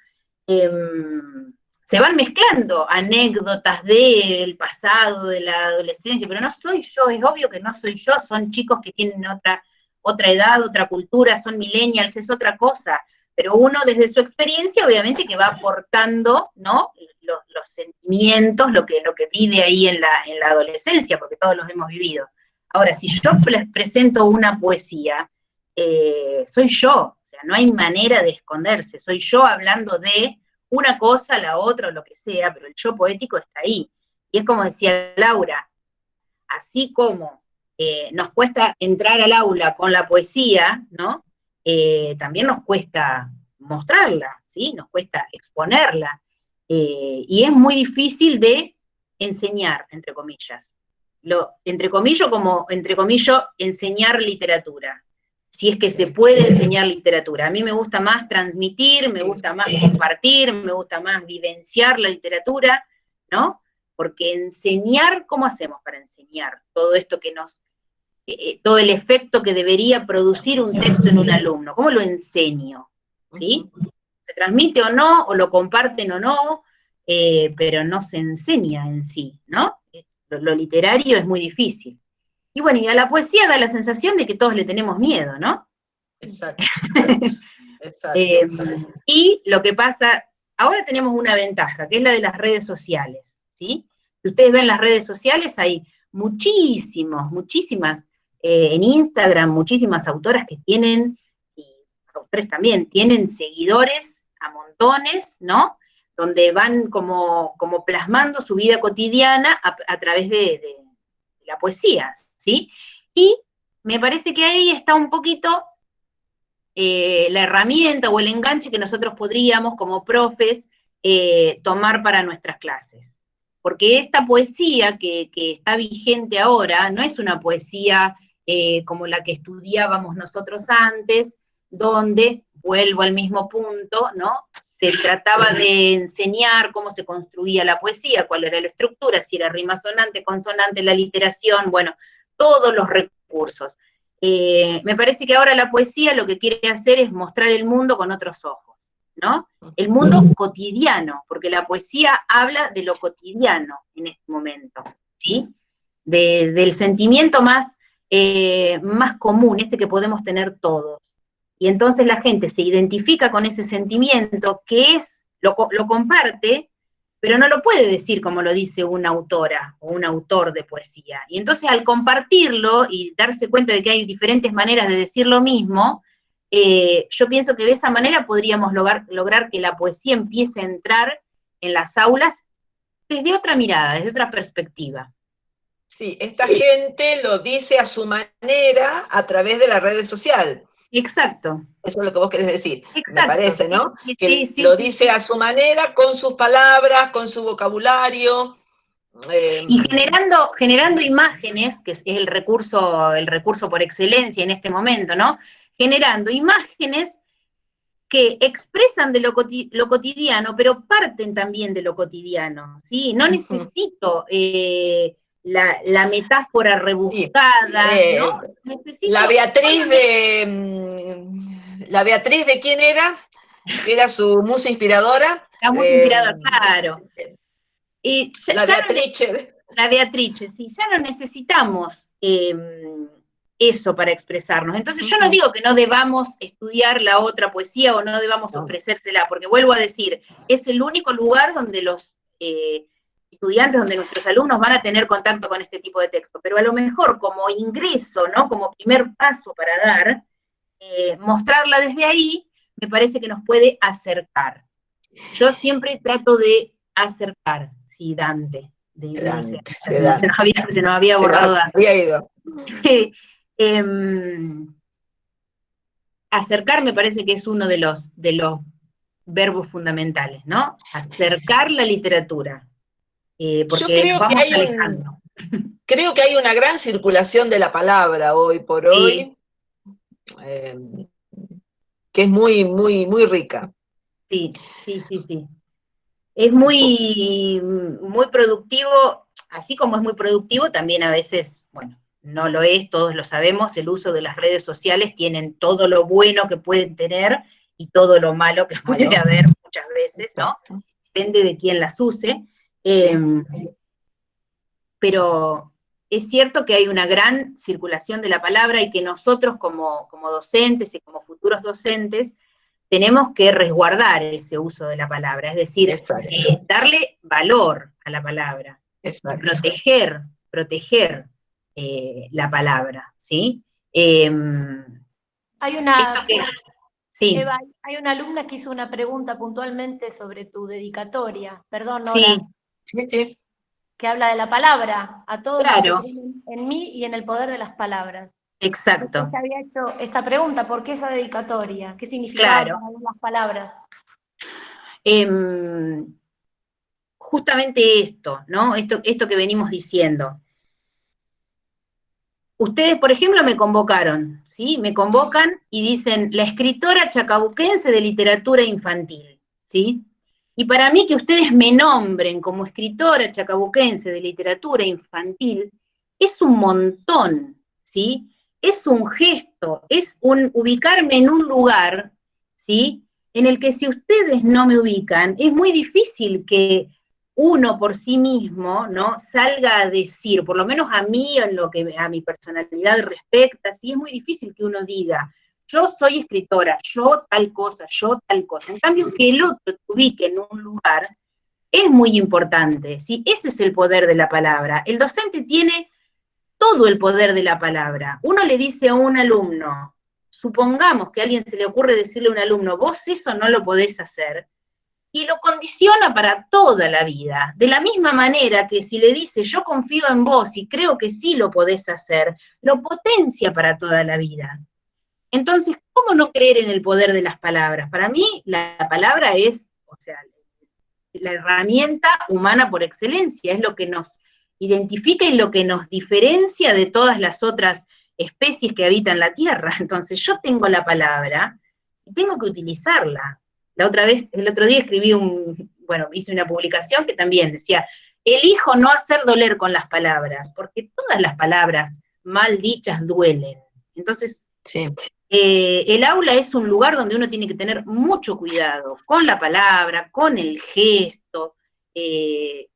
Se van mezclando anécdotas del pasado, de la adolescencia, pero no soy yo, es obvio que no soy yo, son chicos que tienen otra edad, otra cultura, son millennials, es otra cosa, pero uno desde su experiencia obviamente que va aportando, ¿no? Los sentimientos, lo que vive ahí en la adolescencia, porque todos los hemos vivido. Ahora, si yo les presento una poesía, soy yo, o sea, no hay manera de esconderse, soy yo hablando de una cosa, la otra, o lo que sea, pero el yo poético está ahí. Y es como decía Laura, así como nos cuesta entrar al aula con la poesía, ¿no? También nos cuesta mostrarla, ¿sí? Nos cuesta exponerla. Y es muy difícil de enseñar, entre comillas. Entre comillas, enseñar literatura. Si es que se puede enseñar literatura. A mí me gusta más transmitir, me gusta más compartir, me gusta más vivenciar la literatura, ¿no? Porque enseñar, ¿cómo hacemos para enseñar todo esto que todo el efecto que debería producir un texto en un alumno? ¿Cómo lo enseño? ¿Sí? ¿Se transmite o no? ¿O lo comparten o no? Pero no se enseña en sí, ¿no? Lo literario es muy difícil. Y bueno, y a la poesía da la sensación de que todos le tenemos miedo, ¿no? Exacto. Y lo que pasa, ahora tenemos una ventaja, que es la de las redes sociales, ¿sí? Si ustedes ven las redes sociales, hay muchísimas, en Instagram, muchísimas autoras que tienen, y autores también, tienen seguidores a montones, ¿no? donde van como plasmando su vida cotidiana a través de la poesía, ¿sí? Y me parece que ahí está un poquito la herramienta o el enganche que nosotros podríamos, como profes, tomar para nuestras clases. Porque esta poesía que está vigente ahora no es una poesía como la que estudiábamos nosotros antes, donde, vuelvo al mismo punto, ¿no? Se trataba de enseñar cómo se construía la poesía, cuál era la estructura, si era rima sonante, consonante, la literación, bueno, todos los recursos. Me parece que ahora la poesía lo que quiere hacer es mostrar el mundo con otros ojos, ¿no? El mundo cotidiano, porque la poesía habla de lo cotidiano en este momento, ¿sí? Del sentimiento más común, ese que podemos tener todos. Y entonces la gente se identifica con ese sentimiento, que lo comparte, pero no lo puede decir como lo dice una autora o un autor de poesía. Y entonces al compartirlo y darse cuenta de que hay diferentes maneras de decir lo mismo, yo pienso que de esa manera podríamos lograr que la poesía empiece a entrar en las aulas desde otra mirada, desde otra perspectiva. Sí, esta gente lo dice a su manera a través de las redes sociales. Exacto. Eso es lo que vos querés decir, exacto, me parece, sí, ¿no? Sí, que sí, lo sí, dice sí. a su manera, con sus palabras, con su vocabulario. Y generando imágenes, que es el recurso por excelencia en este momento, ¿no? Generando imágenes que expresan de lo cotidiano, pero parten también de lo cotidiano, ¿sí? No necesito la metáfora rebuscada, sí, ¿no? Necesito... La Beatriz ¿de quién era? Que era su musa inspiradora. La musa inspiradora, claro. La Beatrice. La Beatrice, sí, ya no necesitamos eso para expresarnos. Entonces yo no digo que no debamos estudiar la otra poesía o no debamos ofrecérsela, porque vuelvo a decir, es el único lugar donde los estudiantes, donde nuestros alumnos van a tener contacto con este tipo de texto, pero a lo mejor como ingreso, ¿no? Como primer paso para dar, mostrarla desde ahí, me parece que nos puede acercar. Yo siempre trato de acercar, sí, Dante. Se nos había borrado Dante. Había ido. Acercar me parece que es uno de los verbos fundamentales, ¿no? Acercar la literatura. Porque nos vamos alejando. Creo que hay una gran circulación de la palabra hoy por hoy, que es muy, muy, muy rica. Sí. Es muy productivo, así como es muy productivo, también a veces, bueno, no lo es, todos lo sabemos, el uso de las redes sociales tienen todo lo bueno que pueden tener y todo lo malo que puede haber muchas veces, ¿no? Depende de quién las use. Pero es cierto que hay una gran circulación de la palabra y que nosotros como docentes y como futuros docentes tenemos que resguardar ese uso de la palabra, es decir, darle valor a la palabra, proteger la palabra, ¿sí? Hay una... Sí. Eva, hay una alumna que hizo una pregunta puntualmente sobre tu dedicatoria, perdón, Nora. Sí. Que habla de la palabra, a todos los que creen en mí y en el poder de las palabras. Exacto. Usted se había hecho esta pregunta, ¿por qué esa dedicatoria? ¿Qué significaba para vos las palabras? Justamente esto, ¿no? Esto que venimos diciendo. Ustedes, por ejemplo, me convocaron, ¿sí? Me convocan y dicen, la escritora chacabuquense de literatura infantil, ¿sí? Y para mí que ustedes me nombren como escritora chacabuquense de literatura infantil es un montón, ¿sí? Es un gesto, es un ubicarme en un lugar, ¿sí? En el que si ustedes no me ubican, es muy difícil que uno por sí mismo, ¿no? Salga a decir, por lo menos a mí, en lo que a mi personalidad respecta, sí es muy difícil que uno diga, yo soy escritora, yo tal cosa. En cambio, que el otro te ubique en un lugar es muy importante, ¿sí? Ese es el poder de la palabra. El docente tiene todo el poder de la palabra. Uno le dice a un alumno, supongamos que a alguien se le ocurre decirle a un alumno, vos eso no lo podés hacer, y lo condiciona para toda la vida. De la misma manera que si le dice, yo confío en vos y creo que sí lo podés hacer, lo potencia para toda la vida. Entonces, ¿cómo no creer en el poder de las palabras? Para mí, la palabra es, o sea, la herramienta humana por excelencia, es lo que nos identifica y lo que nos diferencia de todas las otras especies que habitan la Tierra. Entonces, yo tengo la palabra y tengo que utilizarla. El otro día hice una publicación que también decía, elijo no hacer doler con las palabras, porque todas las palabras mal dichas duelen. Entonces, Sí. El aula es un lugar donde uno tiene que tener mucho cuidado con la palabra, con el gesto,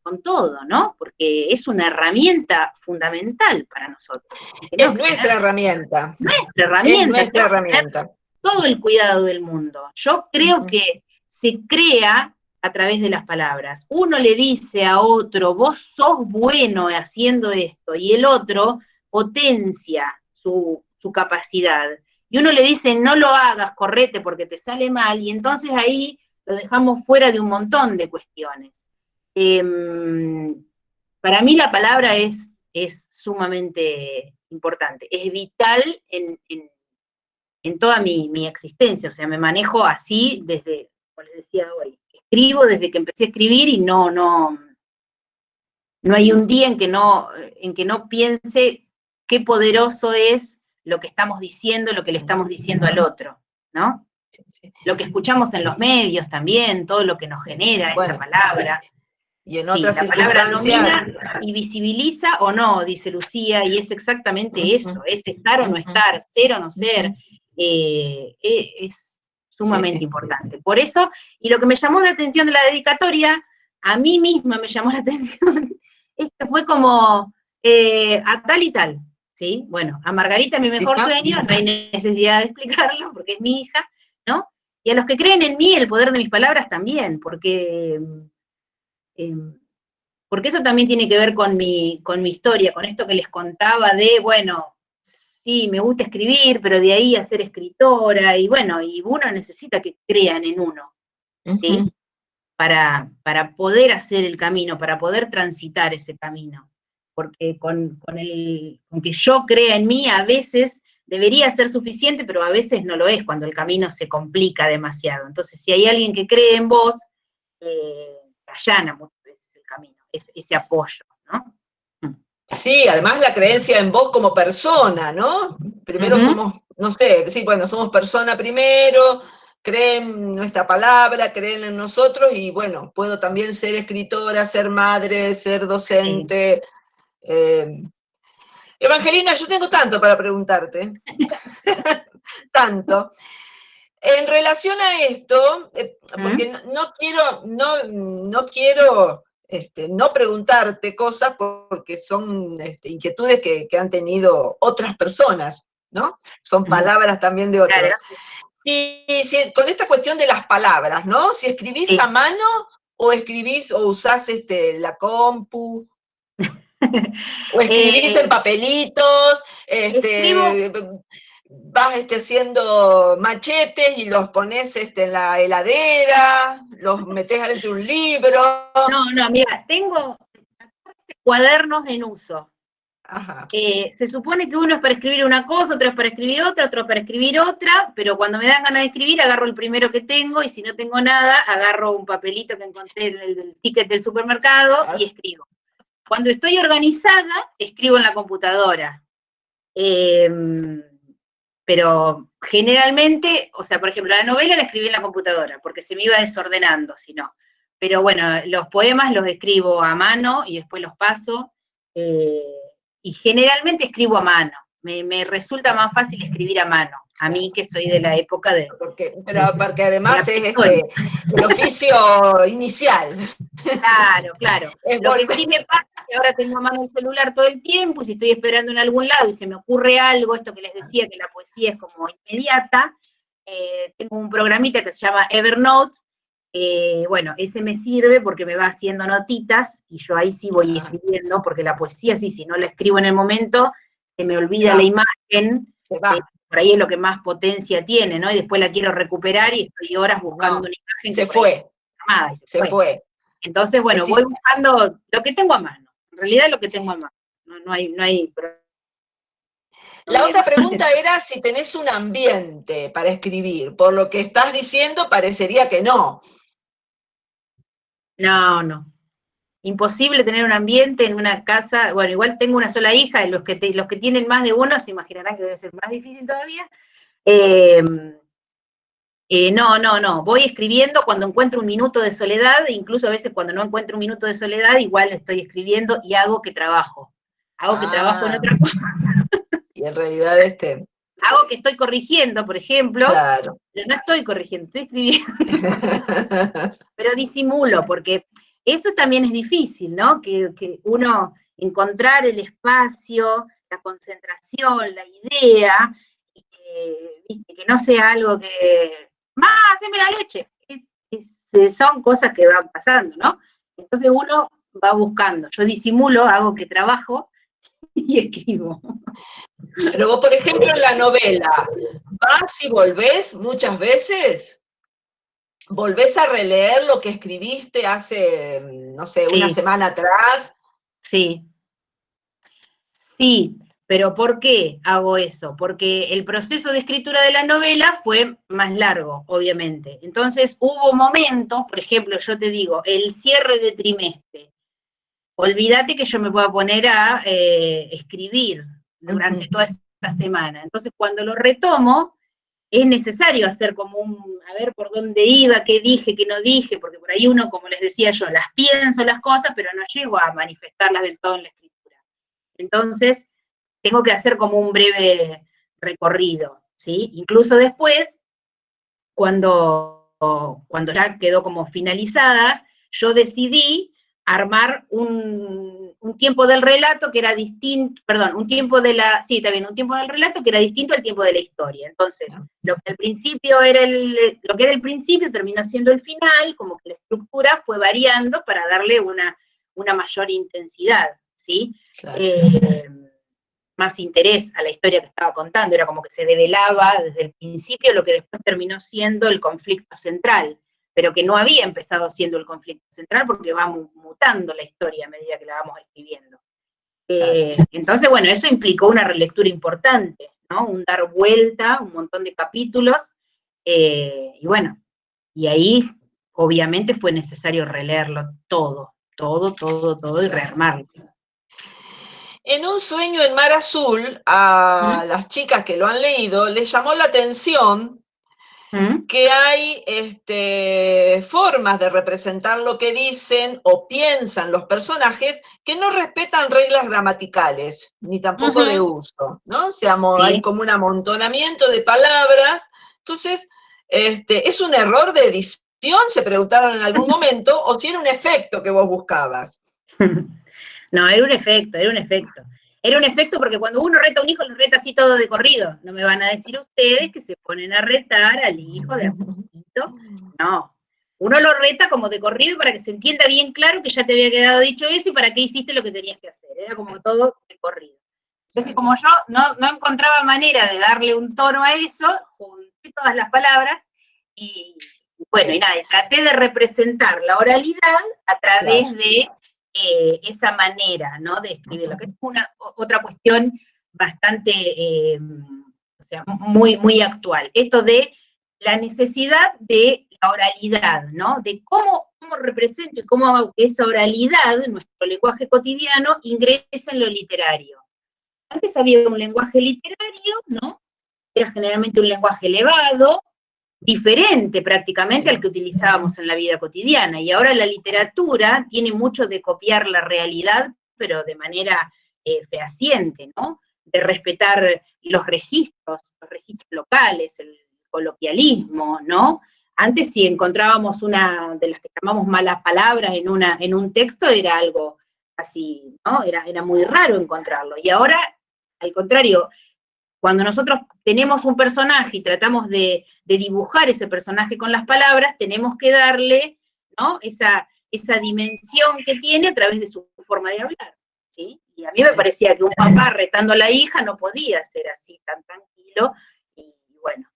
con todo, ¿no? Porque es una herramienta fundamental para nosotros. Es nuestra herramienta. Nuestra herramienta. Es nuestra herramienta. Todo el cuidado del mundo. Yo creo que se crea a través de las palabras. Uno le dice a otro, vos sos bueno haciendo esto, y el otro potencia su capacidad. Y uno le dice, no lo hagas, correte porque te sale mal, y entonces ahí lo dejamos fuera de un montón de cuestiones. Para mí la palabra es sumamente importante, es vital en toda mi existencia, o sea, me manejo así desde, como les decía hoy, escribo desde que empecé a escribir y no hay un día en que no piense qué poderoso es lo que estamos diciendo, lo que le estamos diciendo al otro, ¿no? Sí. Lo que escuchamos en los medios también, todo lo que nos genera esa palabra. Y en otras la palabra circunstancias... nomina y visibiliza o no, dice Lucía, y es exactamente eso, es estar o no estar, ser o no ser, es sumamente importante. Por eso, y lo que me llamó la atención de la dedicatoria, a mí misma me llamó la atención, es que fue como a tal y tal, ¿sí? Bueno, a Margarita, mi mejor sueño, no hay necesidad de explicarlo, porque es mi hija, ¿no? Y a los que creen en mí, el poder de mis palabras también, porque eso también tiene que ver con mi historia, con esto que les contaba de, bueno, sí, me gusta escribir, pero de ahí a ser escritora, y bueno, y uno necesita que crean en uno, ¿sí? Para poder hacer el camino, para poder transitar ese camino. Porque con que yo crea en mí, a veces debería ser suficiente, pero a veces no lo es, cuando el camino se complica demasiado. Entonces, si hay alguien que cree en vos, allana muchas veces el camino, ese apoyo, ¿no? Sí, además la creencia en vos como persona, ¿no? Primero somos, no sé, sí, bueno, somos persona primero, creen en nuestra palabra, creen en nosotros, y bueno, puedo también ser escritora, ser madre, ser docente. Sí. Evangelina, yo tengo tanto para preguntarte. Tanto. En relación a esto, porque no quiero no preguntarte cosas porque son inquietudes que han tenido otras personas, ¿no? Son palabras también de otros. Claro. Y con esta cuestión de las palabras, ¿no? Si escribís a mano o escribís o usás la compu, o escribís en papelitos, vas haciendo machetes y los pones en la heladera, los metés adentro de un libro. No, mira, tengo 14 cuadernos en uso. Ajá. Se supone que uno es para escribir una cosa, otro es para escribir otra, otro para escribir otra, pero cuando me dan ganas de escribir, agarro el primero que tengo, y si no tengo nada, agarro un papelito que encontré en el ticket del supermercado y escribo. Cuando estoy organizada, escribo en la computadora. Pero generalmente, o sea, por ejemplo, la novela la escribí en la computadora, porque se me iba desordenando, si no. Pero bueno, los poemas los escribo a mano y después los paso, y generalmente escribo a mano. Me resulta más fácil escribir a mano, a mí que soy de la época de... Porque además es el oficio inicial. Claro. Lo que sí me pasa es que ahora tengo a mano el celular todo el tiempo, y si estoy esperando en algún lado y se me ocurre algo, esto que les decía, que la poesía es como inmediata, tengo un programita que se llama Evernote, bueno, ese me sirve porque me va haciendo notitas, y yo ahí sí voy escribiendo, porque la poesía sí, si no la escribo en el momento, se me olvida la imagen, por ahí es lo que más potencia tiene, ¿no? Y después la quiero recuperar y estoy horas buscando una imagen. Se fue. armada y Se fue. Entonces, bueno, voy buscando lo que tengo a mano. En realidad lo que tengo a mano. No hay problema. La otra pregunta era si tenés un ambiente para escribir. Por lo que estás diciendo, parecería que no. No. Imposible tener un ambiente en una casa. Bueno, igual tengo una sola hija, y los que tienen más de uno se imaginarán que debe ser más difícil todavía. No. Voy escribiendo cuando encuentro un minuto de soledad, incluso a veces cuando no encuentro un minuto de soledad, igual estoy escribiendo y hago que trabajo. Hago que trabajo en otra cosa. Y en realidad Hago que estoy corrigiendo, por ejemplo. Claro. Pero no estoy corrigiendo, estoy escribiendo. Pero disimulo, porque eso también es difícil, ¿no? Que uno encontrar el espacio, la concentración, la idea, ¿viste? Que no sea algo que, ¡más, haceme la leche! Son cosas que van pasando, ¿no? Entonces uno va buscando. Yo disimulo, hago que trabajo y escribo. Pero vos, por ejemplo, en la novela, ¿vas y volvés muchas veces? ¿Volvés a releer lo que escribiste hace, no sé, una semana atrás? Sí, pero ¿por qué hago eso? Porque el proceso de escritura de la novela fue más largo, obviamente. Entonces hubo momentos, por ejemplo, yo te digo, el cierre de trimestre. Olvídate que yo me pueda poner a escribir durante toda esa semana. Entonces cuando lo retomo, es necesario hacer como a ver por dónde iba, qué dije, qué no dije, porque por ahí uno, como les decía yo, las pienso las cosas, pero no llego a manifestarlas del todo en la escritura. Entonces, tengo que hacer como un breve recorrido, ¿sí? Incluso después, cuando ya quedó como finalizada, yo decidí armar un tiempo del relato que era distinto, perdón, un tiempo del relato que era distinto al tiempo de la historia. Entonces, lo que al principio lo que era el principio terminó siendo el final, como que la estructura fue variando para darle una mayor intensidad, ¿sí? Claro. Más interés a la historia que estaba contando, era como que se develaba desde el principio lo que después terminó siendo el conflicto central, pero que no había empezado siendo el conflicto central porque va mutando la historia a medida que la vamos escribiendo. Claro. Entonces, bueno, eso implicó una relectura importante, ¿no? Un dar vuelta, un montón de capítulos, y bueno, y ahí obviamente fue necesario releerlo todo, y rearmarlo. En Un sueño en mar azul, a las chicas que lo han leído, les llamó la atención que hay formas de representar lo que dicen o piensan los personajes que no respetan reglas gramaticales, ni tampoco de uso, ¿no? O sea, hay como un amontonamiento de palabras. Entonces, ¿es un error de edición? Se preguntaron en algún momento, o si era un efecto que vos buscabas. No, era un efecto. Era un efecto porque cuando uno reta a un hijo, lo reta así todo de corrido. No me van a decir ustedes que se ponen a retar al hijo de a poquito. No. Uno lo reta como de corrido para que se entienda bien claro que ya te había quedado dicho eso y para qué hiciste lo que tenías que hacer. Era como todo de corrido. Entonces, como yo no encontraba manera de darle un tono a eso, junté todas las palabras y bueno, y nada, traté de representar la oralidad a través de esa manera, ¿no? De escribirlo, que es otra cuestión bastante, o sea, muy actual. Esto de la necesidad de la oralidad, ¿no? De cómo represento y cómo esa oralidad, nuestro lenguaje cotidiano, ingresa en lo literario. Antes había un lenguaje literario, ¿no? Era generalmente un lenguaje elevado, diferente prácticamente al que utilizábamos en la vida cotidiana, y ahora la literatura tiene mucho de copiar la realidad, pero de manera fehaciente, ¿no? De respetar los registros locales, el coloquialismo, ¿no? Antes si encontrábamos una de las que llamamos malas palabras en un texto, era algo así, ¿no? Era muy raro encontrarlo, y ahora, al contrario, cuando nosotros tenemos un personaje y tratamos de dibujar ese personaje con las palabras, tenemos que darle, ¿no? esa dimensión que tiene a través de su forma de hablar, ¿sí? Y a mí me parecía que un papá retando a la hija no podía ser así tan tranquilo, y bueno,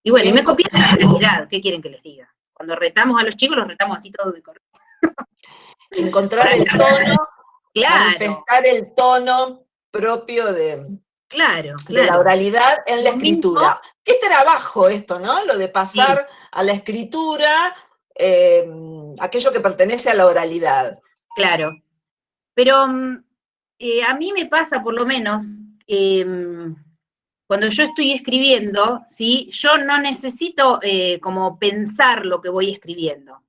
y me copié de la realidad, ¿qué quieren que les diga? Cuando retamos a los chicos, los retamos así todos de corrido. Encontrar el tono, Claro, manifestar el tono propio de claro, la claro. oralidad en la Lo mismo- escritura. Qué trabajo esto, ¿no? Lo de pasar a la escritura, aquello que pertenece a la oralidad. Claro. Pero a mí me pasa, por lo menos, cuando yo estoy escribiendo, ¿sí? Yo no necesito como pensar lo que voy escribiendo.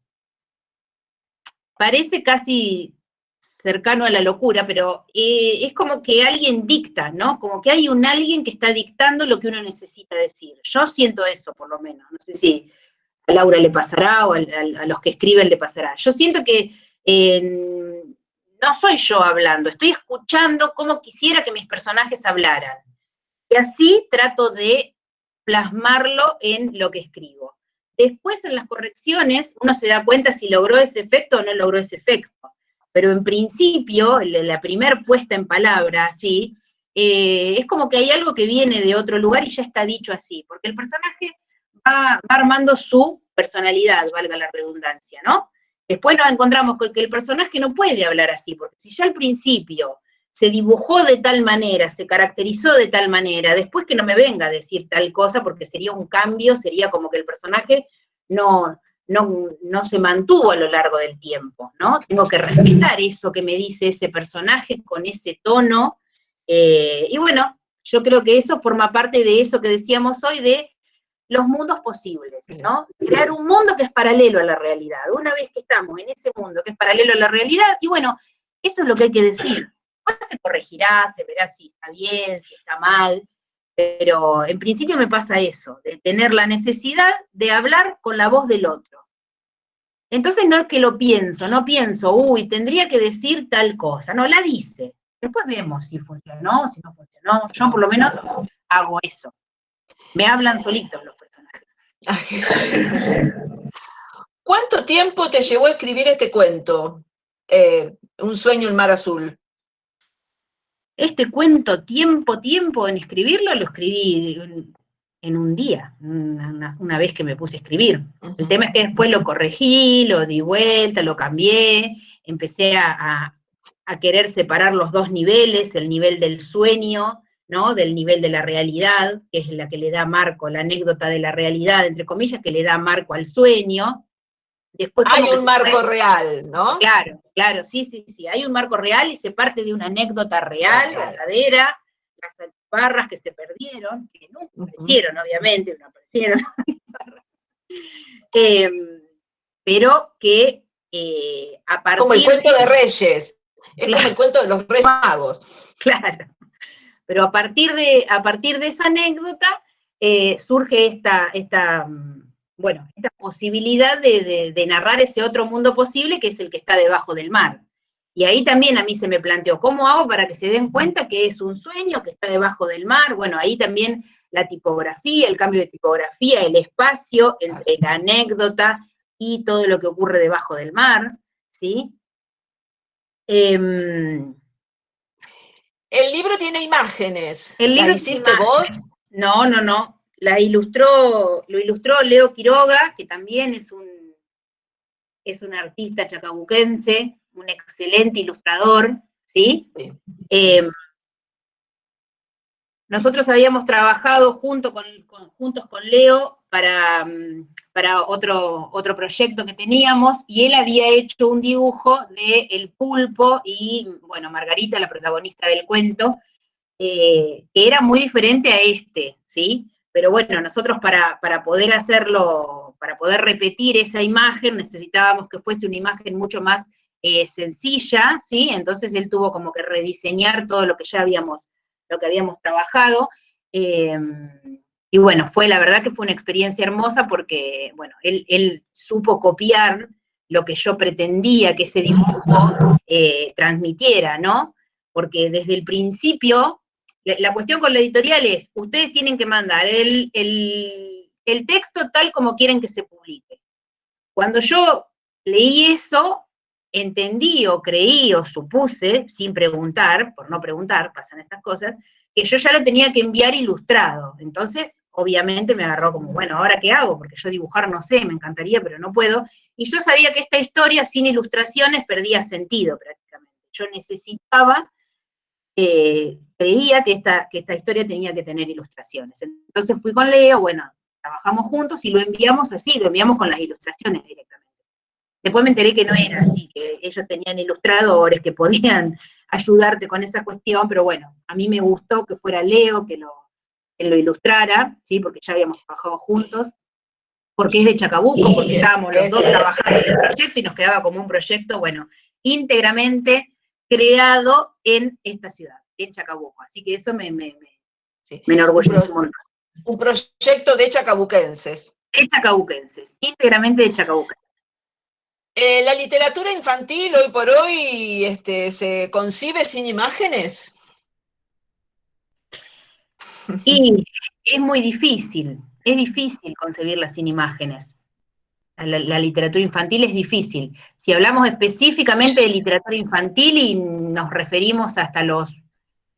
Parece casi cercano a la locura, pero es como que alguien dicta, ¿no? Como que hay un alguien que está dictando lo que uno necesita decir. Yo siento eso, por lo menos. No sé si a Laura le pasará o a los que escriben le pasará. Yo siento que no soy yo hablando, estoy escuchando cómo quisiera que mis personajes hablaran. Y así trato de plasmarlo en lo que escribo. Después, en las correcciones, uno se da cuenta si logró ese efecto o no logró ese efecto. Pero en principio, la primer puesta en palabra, ¿sí? Es como que hay algo que viene de otro lugar y ya está dicho así, porque el personaje va armando su personalidad, valga la redundancia, ¿no? Después nos encontramos con que el personaje no puede hablar así, porque si ya al principio se dibujó de tal manera, se caracterizó de tal manera, después que no me venga a decir tal cosa, porque sería un cambio, sería como que el personaje no se mantuvo a lo largo del tiempo, ¿no? Tengo que respetar eso que me dice ese personaje con ese tono, y bueno, yo creo que eso forma parte de eso que decíamos hoy de los mundos posibles, ¿no? Crear un mundo que es paralelo a la realidad. Una vez que estamos en ese mundo que es paralelo a la realidad, y bueno, eso es lo que hay que decir. Después se corregirá, se verá si está bien, si está mal, pero en principio me pasa eso, de tener la necesidad de hablar con la voz del otro. Entonces no es que lo pienso, no pienso, uy, tendría que decir tal cosa, no, la dice. Después vemos si funcionó, si no funcionó. Yo por lo menos hago eso. Me hablan solitos los personajes. ¿Cuánto tiempo te llevó a escribir este cuento? Un sueño en mar azul. Este cuento, tiempo en escribirlo, lo escribí en un día, una vez que me puse a escribir. El tema es que después lo corregí, lo di vuelta, lo cambié, empecé a querer separar los dos niveles, el nivel del sueño, ¿no? Del nivel de la realidad, que es la que le da marco, la anécdota de la realidad, entre comillas, que le da marco al sueño. Después, hay un marco real, ¿no? Claro, claro, sí, hay un marco real y se parte de una anécdota real, verdadera, las alparras que se perdieron, que nunca aparecieron, obviamente, no aparecieron, pero que a partir... Como el cuento de Reyes, es claro, como el cuento de los Reyes Magos. Claro, pero a partir de esa anécdota surge esta posibilidad de narrar ese otro mundo posible que es el que está debajo del mar. Y ahí también a mí se me planteó, ¿cómo hago para que se den cuenta que es un sueño, que está debajo del mar? Bueno, ahí también la tipografía, el cambio de tipografía, el espacio entre la anécdota y todo lo que ocurre debajo del mar, ¿sí? El libro tiene imágenes. El libro ¿Las hiciste vos? No. Lo ilustró Leo Quiroga, que también es un artista chacabuquense, un excelente ilustrador, ¿sí? Sí. Nosotros habíamos trabajado juntos con Leo para otro proyecto que teníamos, y él había hecho un dibujo de El Pulpo y, bueno, Margarita, la protagonista del cuento, que era muy diferente a este, ¿sí? Pero bueno, nosotros para poder hacerlo, para poder repetir esa imagen, necesitábamos que fuese una imagen mucho más sencilla, ¿sí? Entonces él tuvo como que rediseñar todo lo que ya habíamos trabajado, y bueno, la verdad que fue una experiencia hermosa porque, bueno, él supo copiar lo que yo pretendía que ese dibujo transmitiera, ¿no? Porque desde el principio, la cuestión con la editorial es, ustedes tienen que mandar el texto tal como quieren que se publique. Cuando yo leí eso, entendí o creí o supuse, sin preguntar, por no preguntar, pasan estas cosas, que yo ya lo tenía que enviar ilustrado. Entonces, obviamente me agarró como, bueno, ¿ahora qué hago? Porque yo dibujar no sé, me encantaría, pero no puedo. Y yo sabía que esta historia sin ilustraciones perdía sentido prácticamente. Yo necesitaba, creía que esta historia tenía que tener ilustraciones. Entonces fui con Leo, bueno, trabajamos juntos y lo enviamos así, lo enviamos con las ilustraciones directamente. Después me enteré que no era así, que ellos tenían ilustradores que podían ayudarte con esa cuestión, pero bueno, a mí me gustó que fuera Leo, que lo ilustrara, ¿sí? Porque ya habíamos trabajado juntos, porque es de Chacabuco, porque estábamos los dos trabajando en el proyecto y nos quedaba como un proyecto, bueno, íntegramente creado en esta ciudad, en Chacabuco. Así que eso me enorgullece un montón. Un proyecto de chacabuquenses. De chacabuquenses, íntegramente de chacabuquenses. ¿La literatura infantil hoy por hoy se concibe sin imágenes? Y es muy difícil, es difícil concebirla sin imágenes. La literatura infantil es difícil. Si hablamos específicamente de literatura infantil y nos referimos hasta los,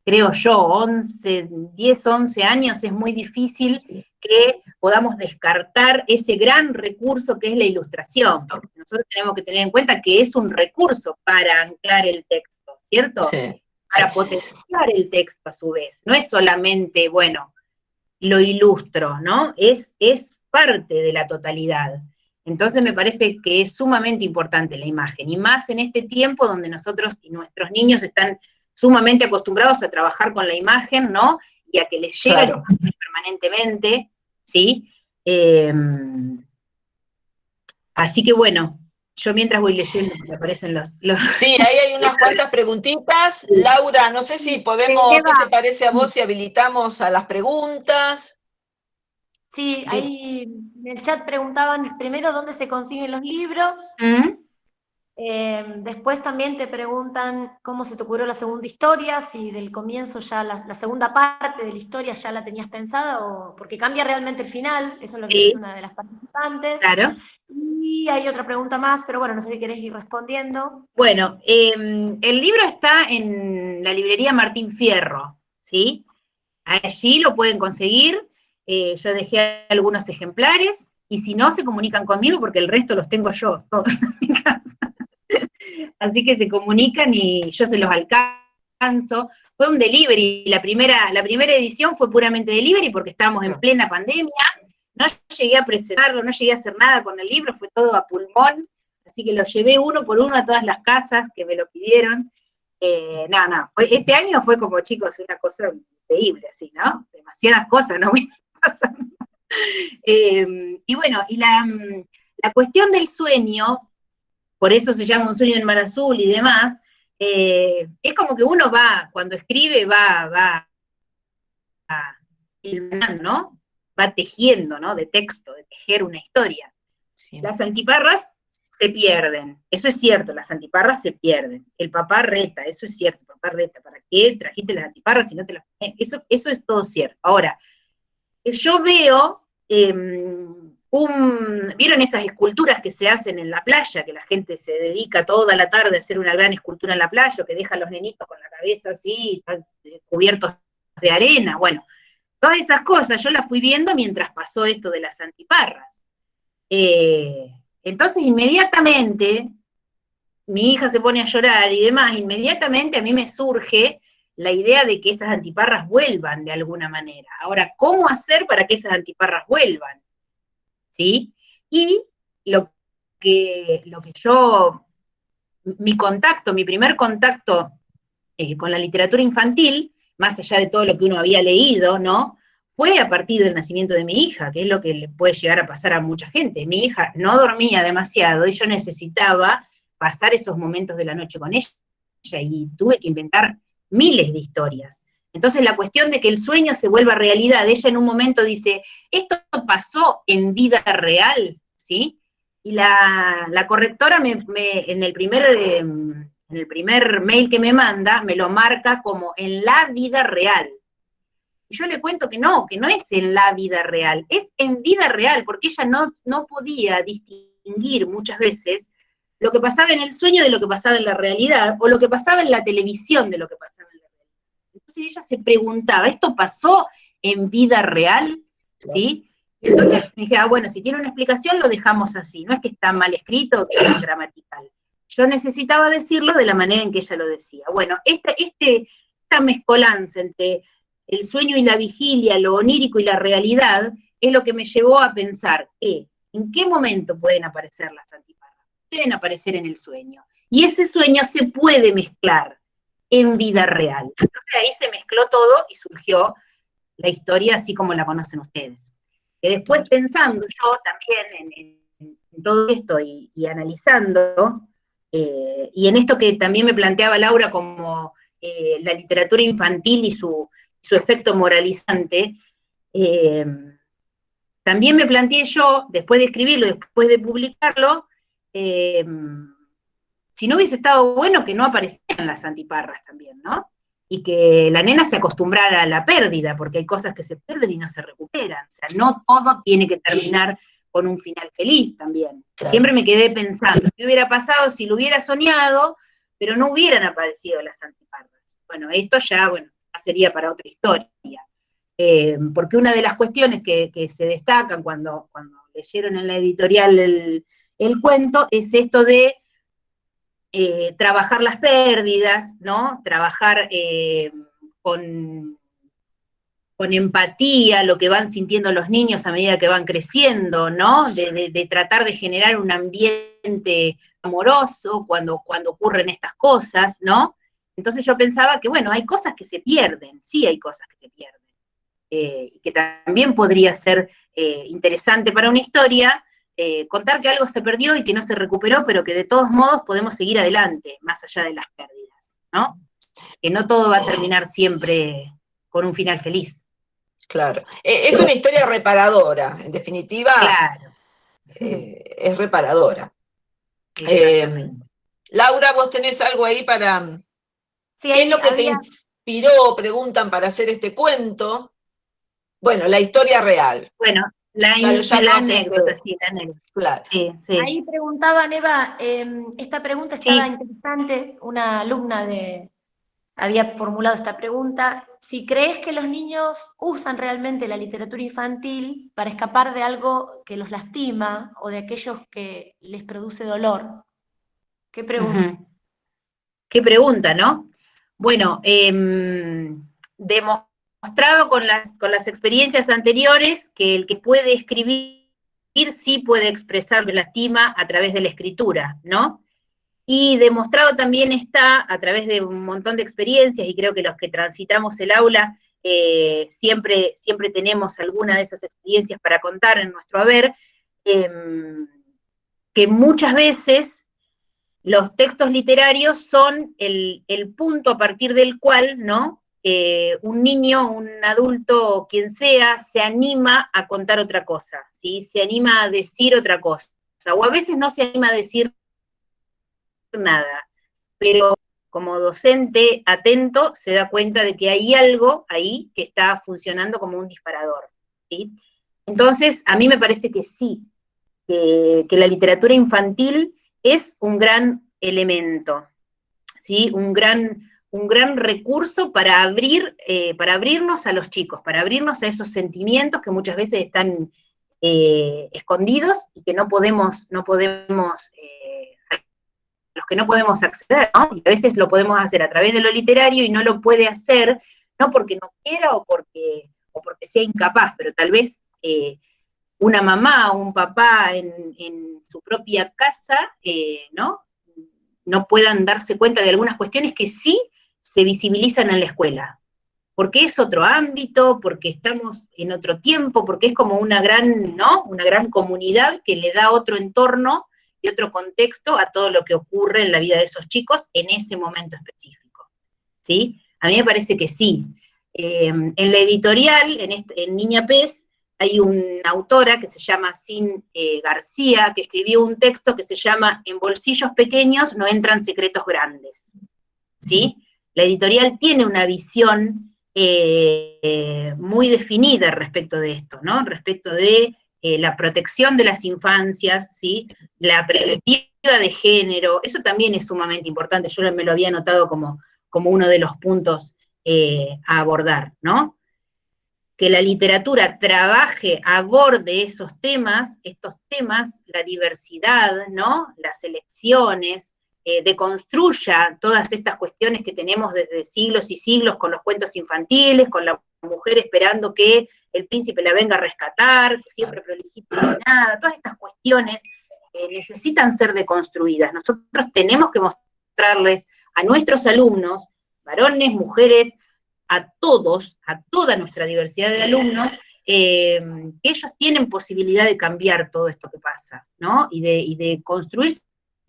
creo yo, 10, 11 años, es muy difícil que podamos descartar ese gran recurso que es la ilustración. Porque nosotros tenemos que tener en cuenta que es un recurso para anclar el texto, ¿cierto? Sí. Para potenciar el texto a su vez. No es solamente, bueno, lo ilustro, ¿no? Es parte de la totalidad. Entonces me parece que es sumamente importante la imagen, y más en este tiempo donde nosotros y nuestros niños están sumamente acostumbrados a trabajar con la imagen, ¿no? Y a que les llegue permanentemente, ¿sí? Así que bueno, yo mientras voy leyendo me aparecen los... Sí, ahí hay unas cuantas preguntitas. Laura, no sé si podemos, ¿qué te parece a vos si habilitamos a las preguntas? Sí, ahí en el chat preguntaban primero dónde se consiguen los libros. Después también te preguntan cómo se te ocurrió la segunda historia, si del comienzo ya la segunda parte de la historia ya la tenías pensada, o porque cambia realmente el final, eso es lo que dice una de las participantes. Claro. Y hay otra pregunta más, pero bueno, no sé si querés ir respondiendo. Bueno, el libro está en la librería Martín Fierro, ¿sí? Allí lo pueden conseguir. Yo dejé algunos ejemplares, y si no, se comunican conmigo porque el resto los tengo yo, todos en mi casa. Así que se comunican y yo se los alcanzo. Fue un delivery, la primera edición fue puramente delivery porque estábamos en plena pandemia, no llegué a presentarlo, no llegué a hacer nada con el libro, fue todo a pulmón, así que lo llevé uno por uno a todas las casas que me lo pidieron. Este año fue como, chicos, una cosa increíble, así, ¿no? Demasiadas cosas, ¿no? Y bueno, y la cuestión del sueño, por eso se llama Un sueño en mar azul y demás, es como que uno va, cuando escribe, va ¿no? Va tejiendo, ¿no? De texto, de tejer una historia. Sí. Las antiparras se pierden, eso es cierto, las antiparras se pierden. El papá reta, eso es cierto, el papá reta, ¿para qué trajiste las antiparras si no te las... Eso es todo cierto. Ahora, yo veo, ¿vieron esas esculturas que se hacen en la playa, que la gente se dedica toda la tarde a hacer una gran escultura en la playa, o que deja a los nenitos con la cabeza así, cubiertos de arena? Bueno, todas esas cosas yo las fui viendo mientras pasó esto de las antiparras. Entonces inmediatamente, mi hija se pone a llorar y demás, inmediatamente a mí me surge la idea de que esas antiparras vuelvan de alguna manera. Ahora, ¿cómo hacer para que esas antiparras vuelvan? ¿Sí? Y lo que yo, mi primer contacto con la literatura infantil, más allá de todo lo que uno había leído, ¿no? Fue a partir del nacimiento de mi hija, que es lo que le puede llegar a pasar a mucha gente. Mi hija no dormía demasiado y yo necesitaba pasar esos momentos de la noche con ella, y tuve que inventar miles de historias. Entonces la cuestión de que el sueño se vuelva realidad, ella en un momento dice, esto pasó en vida real, ¿sí? Y la correctora en el primer mail que me manda, me lo marca como en la vida real. Y yo le cuento que no es en la vida real, es en vida real, porque ella no podía distinguir muchas veces lo que pasaba en el sueño de lo que pasaba en la realidad, o lo que pasaba en la televisión de lo que pasaba en la realidad. Entonces ella se preguntaba, ¿esto pasó en vida real? ¿Sí? Entonces dije, bueno, si tiene una explicación lo dejamos así, no es que está mal escrito, que es gramatical. Yo necesitaba decirlo de la manera en que ella lo decía. Bueno, esta mezcolanza entre el sueño y la vigilia, lo onírico y la realidad, es lo que me llevó a pensar en qué momento pueden aparecer las antiparras. Pueden aparecer en el sueño. Y ese sueño se puede mezclar en vida real. Entonces ahí se mezcló todo y surgió la historia así como la conocen ustedes. Que después pensando yo también en todo esto y analizando, y en esto que también me planteaba Laura como la literatura infantil y su efecto moralizante, también me planteé yo, después de escribirlo, después de publicarlo, si no hubiese estado bueno que no aparecieran las antiparras también, ¿no? Y que la nena se acostumbrara a la pérdida, porque hay cosas que se pierden y no se recuperan. O sea, no todo tiene que terminar con un final feliz también. Claro. Siempre me quedé pensando, ¿qué hubiera pasado si lo hubiera soñado, pero no hubieran aparecido las antiparras? Bueno, esto ya sería para otra historia. Porque una de las cuestiones que se destacan cuando leyeron en la editorial el cuento es esto de trabajar las pérdidas, ¿no? Trabajar con empatía lo que van sintiendo los niños a medida que van creciendo, ¿no? De tratar de generar un ambiente amoroso cuando ocurren estas cosas, ¿no? Entonces yo pensaba que, hay cosas que se pierden, sí hay cosas que se pierden, que también podría ser interesante para una historia, contar que algo se perdió y que no se recuperó, pero que de todos modos podemos seguir adelante, más allá de las pérdidas, ¿no? Que no todo va a terminar siempre con un final feliz. Claro. Es una historia reparadora, en definitiva. Claro. Es reparadora. Laura, ¿vos tenés algo ahí para...? Sí, ¿Qué es lo que te inspiró, preguntan, para hacer este cuento? Bueno, la historia real. Bueno, la anécdota, sí, la anécdota. Claro. Sí. Ahí preguntaban, Eva, esta pregunta estaba interesante, una alumna había formulado esta pregunta, si crees que los niños usan realmente la literatura infantil para escapar de algo que los lastima o de aquellos que les produce dolor. ¿Qué pregunta? ¿Qué pregunta, no? Bueno, demostrado con las experiencias anteriores que el que puede escribir sí puede expresar lo que lastima a través de la escritura, ¿no? Y demostrado también está, a través de un montón de experiencias, y creo que los que transitamos el aula siempre tenemos alguna de esas experiencias para contar en nuestro haber, que muchas veces los textos literarios son el punto a partir del cual, ¿no? Un niño, un adulto, quien sea, se anima a contar otra cosa, ¿sí? Se anima a decir otra cosa, o a veces no se anima a decir nada, pero como docente atento se da cuenta de que hay algo ahí que está funcionando como un disparador, ¿sí? Entonces, a mí me parece que sí, que la literatura infantil es un gran elemento, ¿sí? Un gran recurso para abrirnos a los chicos, para abrirnos a esos sentimientos que muchas veces están escondidos y que a los que no podemos acceder, ¿no? Y a veces lo podemos hacer a través de lo literario y no lo puede hacer, no porque no quiera o porque sea incapaz, pero tal vez una mamá o un papá en su propia casa, no puedan darse cuenta de algunas cuestiones que sí se visibilizan en la escuela, porque es otro ámbito, porque estamos en otro tiempo, porque es como una gran comunidad que le da otro entorno y otro contexto a todo lo que ocurre en la vida de esos chicos en ese momento específico, ¿sí? A mí me parece que sí. En la editorial, en Niña Pez, hay una autora que se llama Sin García, que escribió un texto que se llama En bolsillos pequeños no entran secretos grandes, ¿sí? La editorial tiene una visión muy definida respecto de esto, ¿no? Respecto de la protección de las infancias, ¿sí? La perspectiva de género, eso también es sumamente importante, yo me lo había anotado como uno de los puntos a abordar, ¿no? Que la literatura trabaje, aborde esos temas, estos temas, la diversidad, ¿no? Las elecciones, deconstruya todas estas cuestiones que tenemos desde siglos y siglos con los cuentos infantiles, con la mujer esperando que el príncipe la venga a rescatar, siempre prolijita y nada, todas estas cuestiones necesitan ser deconstruidas. Nosotros tenemos que mostrarles a nuestros alumnos, varones, mujeres, a todos, a toda nuestra diversidad de alumnos, que ellos tienen posibilidad de cambiar todo esto que pasa, ¿no? Y de construirse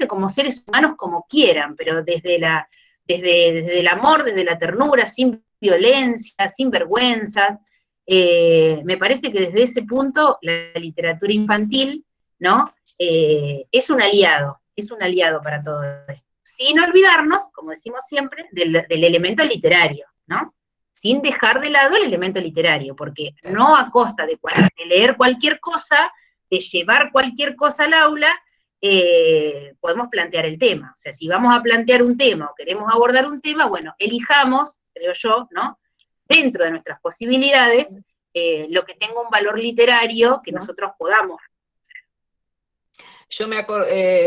como seres humanos como quieran, pero desde el amor, desde la ternura, sin violencia, sin vergüenzas. Me parece que desde ese punto la literatura infantil, ¿no? Es un aliado para todo esto. Sin olvidarnos, como decimos siempre, del elemento literario, ¿no? Sin dejar de lado el elemento literario, porque no a costa de leer cualquier cosa, de llevar cualquier cosa al aula, podemos plantear el tema. O sea, si vamos a plantear un tema o queremos abordar un tema, bueno, elijamos, creo yo, ¿no? Dentro de nuestras posibilidades, lo que tenga un valor literario que nosotros podamos. Yo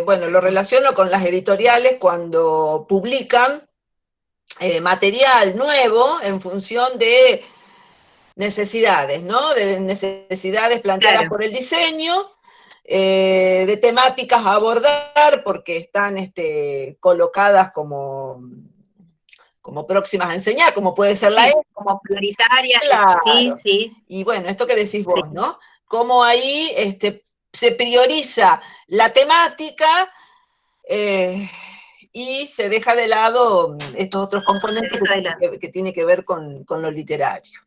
bueno, lo relaciono con las editoriales cuando publican material nuevo en función de necesidades, ¿no? De necesidades planteadas por el diseño, de temáticas a abordar, porque están colocadas como próximas a enseñar, como puede ser la como prioritarias, claro. Sí. Y bueno, esto que decís vos, ¿no? Cómo ahí se prioriza la temática, y se deja de lado estos otros componentes que tienen que ver con lo literario.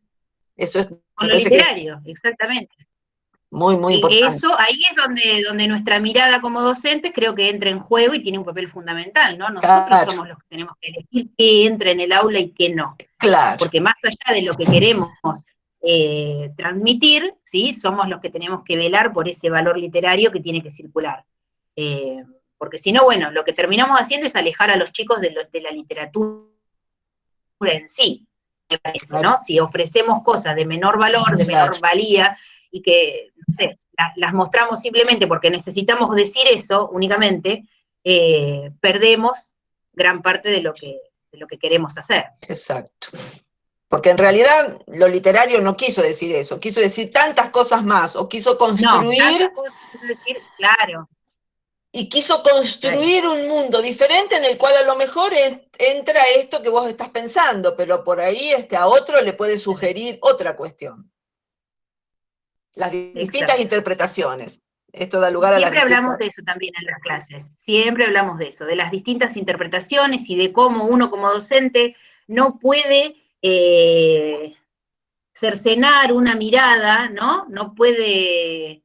Eso es con lo literario, exactamente. Muy, muy importante. Eso, ahí es donde nuestra mirada como docentes creo que entra en juego y tiene un papel fundamental, ¿no? Nosotros somos los que tenemos que elegir qué entra en el aula y qué no. Claro. Porque más allá de lo que queremos transmitir, ¿sí? Somos los que tenemos que velar por ese valor literario que tiene que circular. Porque si no, bueno, lo que terminamos haciendo es alejar a los chicos de la literatura en sí, me parece, ¿no? Si ofrecemos cosas de menor valor, de menor valía, y que, no sé, las mostramos simplemente porque necesitamos decir eso únicamente, perdemos gran parte de lo que queremos hacer. Exacto. Porque en realidad lo literario no quiso decir eso, quiso decir tantas cosas más, o quiso construir... No, tantas cosas quiso decir, claro. Y quiso construir un mundo diferente en el cual a lo mejor entra esto que vos estás pensando, pero por ahí a otro le puede sugerir otra cuestión. Las distintas interpretaciones. Esto da lugar a las distintas... Siempre hablamos de eso también en las clases, siempre hablamos de eso, de las distintas interpretaciones y de cómo uno como docente no puede cercenar una mirada, ¿no? No puede...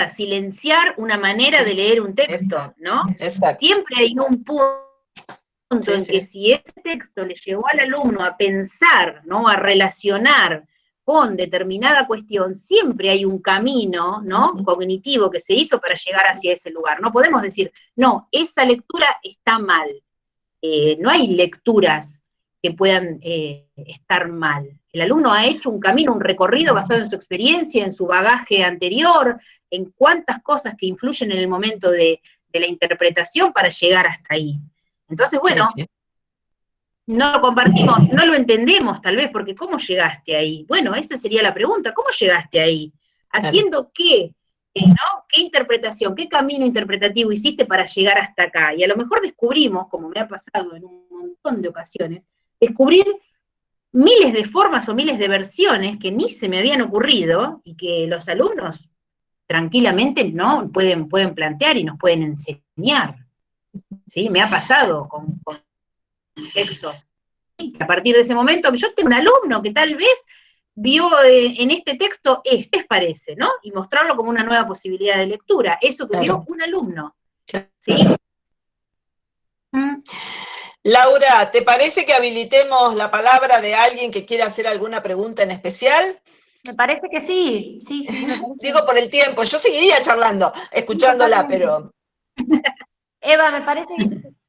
silenciar una manera de leer un texto, ¿no? Exacto. Siempre hay un punto en que si ese texto le llevó al alumno a pensar, ¿no? A relacionar con determinada cuestión, siempre hay un camino, ¿no? Cognitivo que se hizo para llegar hacia ese lugar. No podemos decir, no, esa lectura está mal. No hay lecturas que puedan estar mal. El alumno ha hecho un camino, un recorrido basado en su experiencia, en su bagaje anterior, en cuántas cosas que influyen en el momento de la interpretación para llegar hasta ahí. Entonces, bueno, no lo compartimos, no lo entendemos tal vez, porque ¿cómo llegaste ahí? Bueno, esa sería la pregunta, ¿cómo llegaste ahí? ¿Haciendo qué? ¿No? ¿Qué interpretación, qué camino interpretativo hiciste para llegar hasta acá? Y a lo mejor descubrimos, como me ha pasado en un montón de ocasiones, descubrir miles de formas o miles de versiones que ni se me habían ocurrido y que los alumnos tranquilamente no pueden plantear y nos pueden enseñar. ¿Sí? Me ha pasado con textos. A partir de ese momento, yo tengo un alumno que tal vez vio en este texto esto, les parece, ¿no? Y mostrarlo como una nueva posibilidad de lectura, eso que vio un alumno. ¿Sí? Laura, ¿te parece que habilitemos la palabra de alguien que quiera hacer alguna pregunta en especial? Me parece que sí, sí. Digo por el tiempo, yo seguiría charlando, escuchándola, pero... Eva, me parece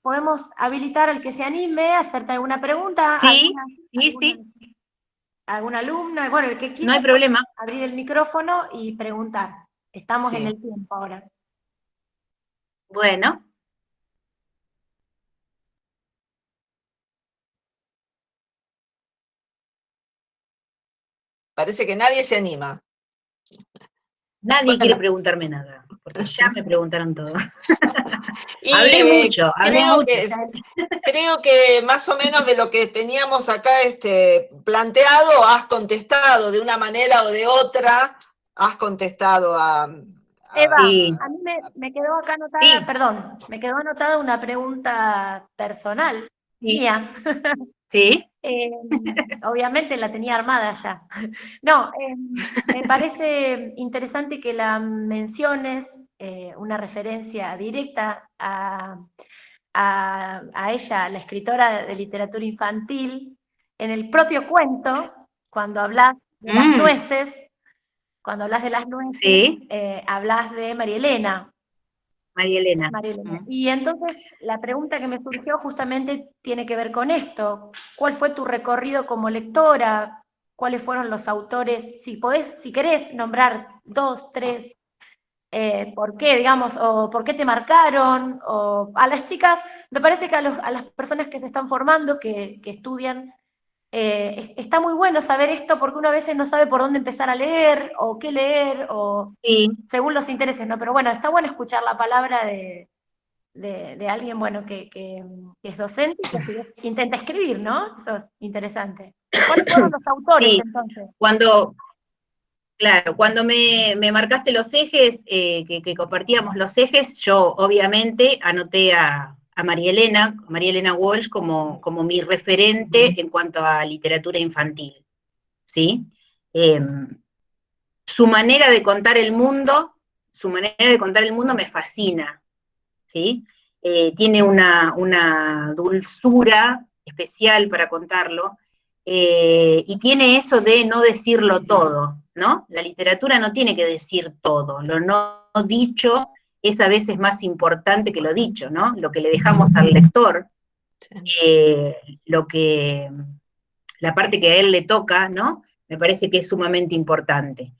podemos habilitar al que se anime a hacerte alguna pregunta. Sí, sí. Alguna alumna, bueno, el que quiera. No hay problema. Abrir el micrófono y preguntar. Estamos Sí. en el tiempo ahora. Bueno. Parece que nadie se anima. Nadie Bueno. quiere preguntarme nada, porque ya me preguntaron todo. Y, hablé mucho. Creo que más o menos de lo que teníamos acá planteado, has contestado de una manera o de otra, has contestado a Eva, Sí. a mí me quedó acá anotada, Sí. perdón, me quedó anotada una pregunta personal, Sí. mía. Sí. Obviamente la tenía armada ya. No, me parece interesante que la menciones, una referencia directa a ella, la escritora de literatura infantil, en el propio cuento, cuando hablas de las nueces, Sí. hablas de María Elena. María Elena. Y entonces la pregunta que me surgió justamente tiene que ver con esto. ¿Cuál fue tu recorrido como lectora? ¿Cuáles fueron los autores? Si querés nombrar 2, 3, ¿por qué, digamos? O ¿por qué te marcaron? O a las chicas, me parece que a las personas que se están formando, que estudian, está muy bueno saber esto porque uno a veces no sabe por dónde empezar a leer, o qué leer, o según los intereses, ¿no? Pero bueno, está bueno escuchar la palabra de alguien, bueno, que es docente y que intenta escribir, ¿no? Eso es interesante. ¿Cuáles fueron los autores, entonces? Cuando me marcaste los ejes, que compartíamos los ejes, yo obviamente anoté a María Elena Walsh como mi referente en cuanto a literatura infantil, ¿sí? Su manera de contar el mundo me fascina, ¿sí? Tiene una dulzura especial para contarlo, y tiene eso de no decirlo todo, ¿no? La literatura no tiene que decir todo, lo no dicho es a veces más importante que lo dicho, ¿no? Lo que le dejamos al lector, la parte que a él le toca, ¿no? Me parece que es sumamente importante.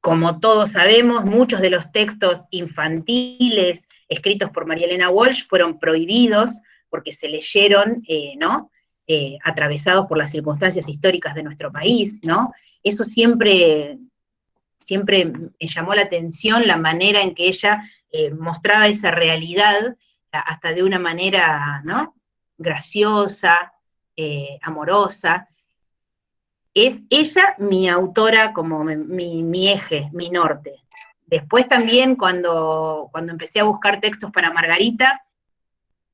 Como todos sabemos, muchos de los textos infantiles escritos por María Elena Walsh fueron prohibidos porque se leyeron, ¿no? Atravesados por las circunstancias históricas de nuestro país, ¿no? Eso siempre me llamó la atención, la manera en que ella mostraba esa realidad, hasta de una manera, ¿no? Graciosa, amorosa. Es ella mi autora, como mi eje, mi norte. Después también cuando empecé a buscar textos para Margarita,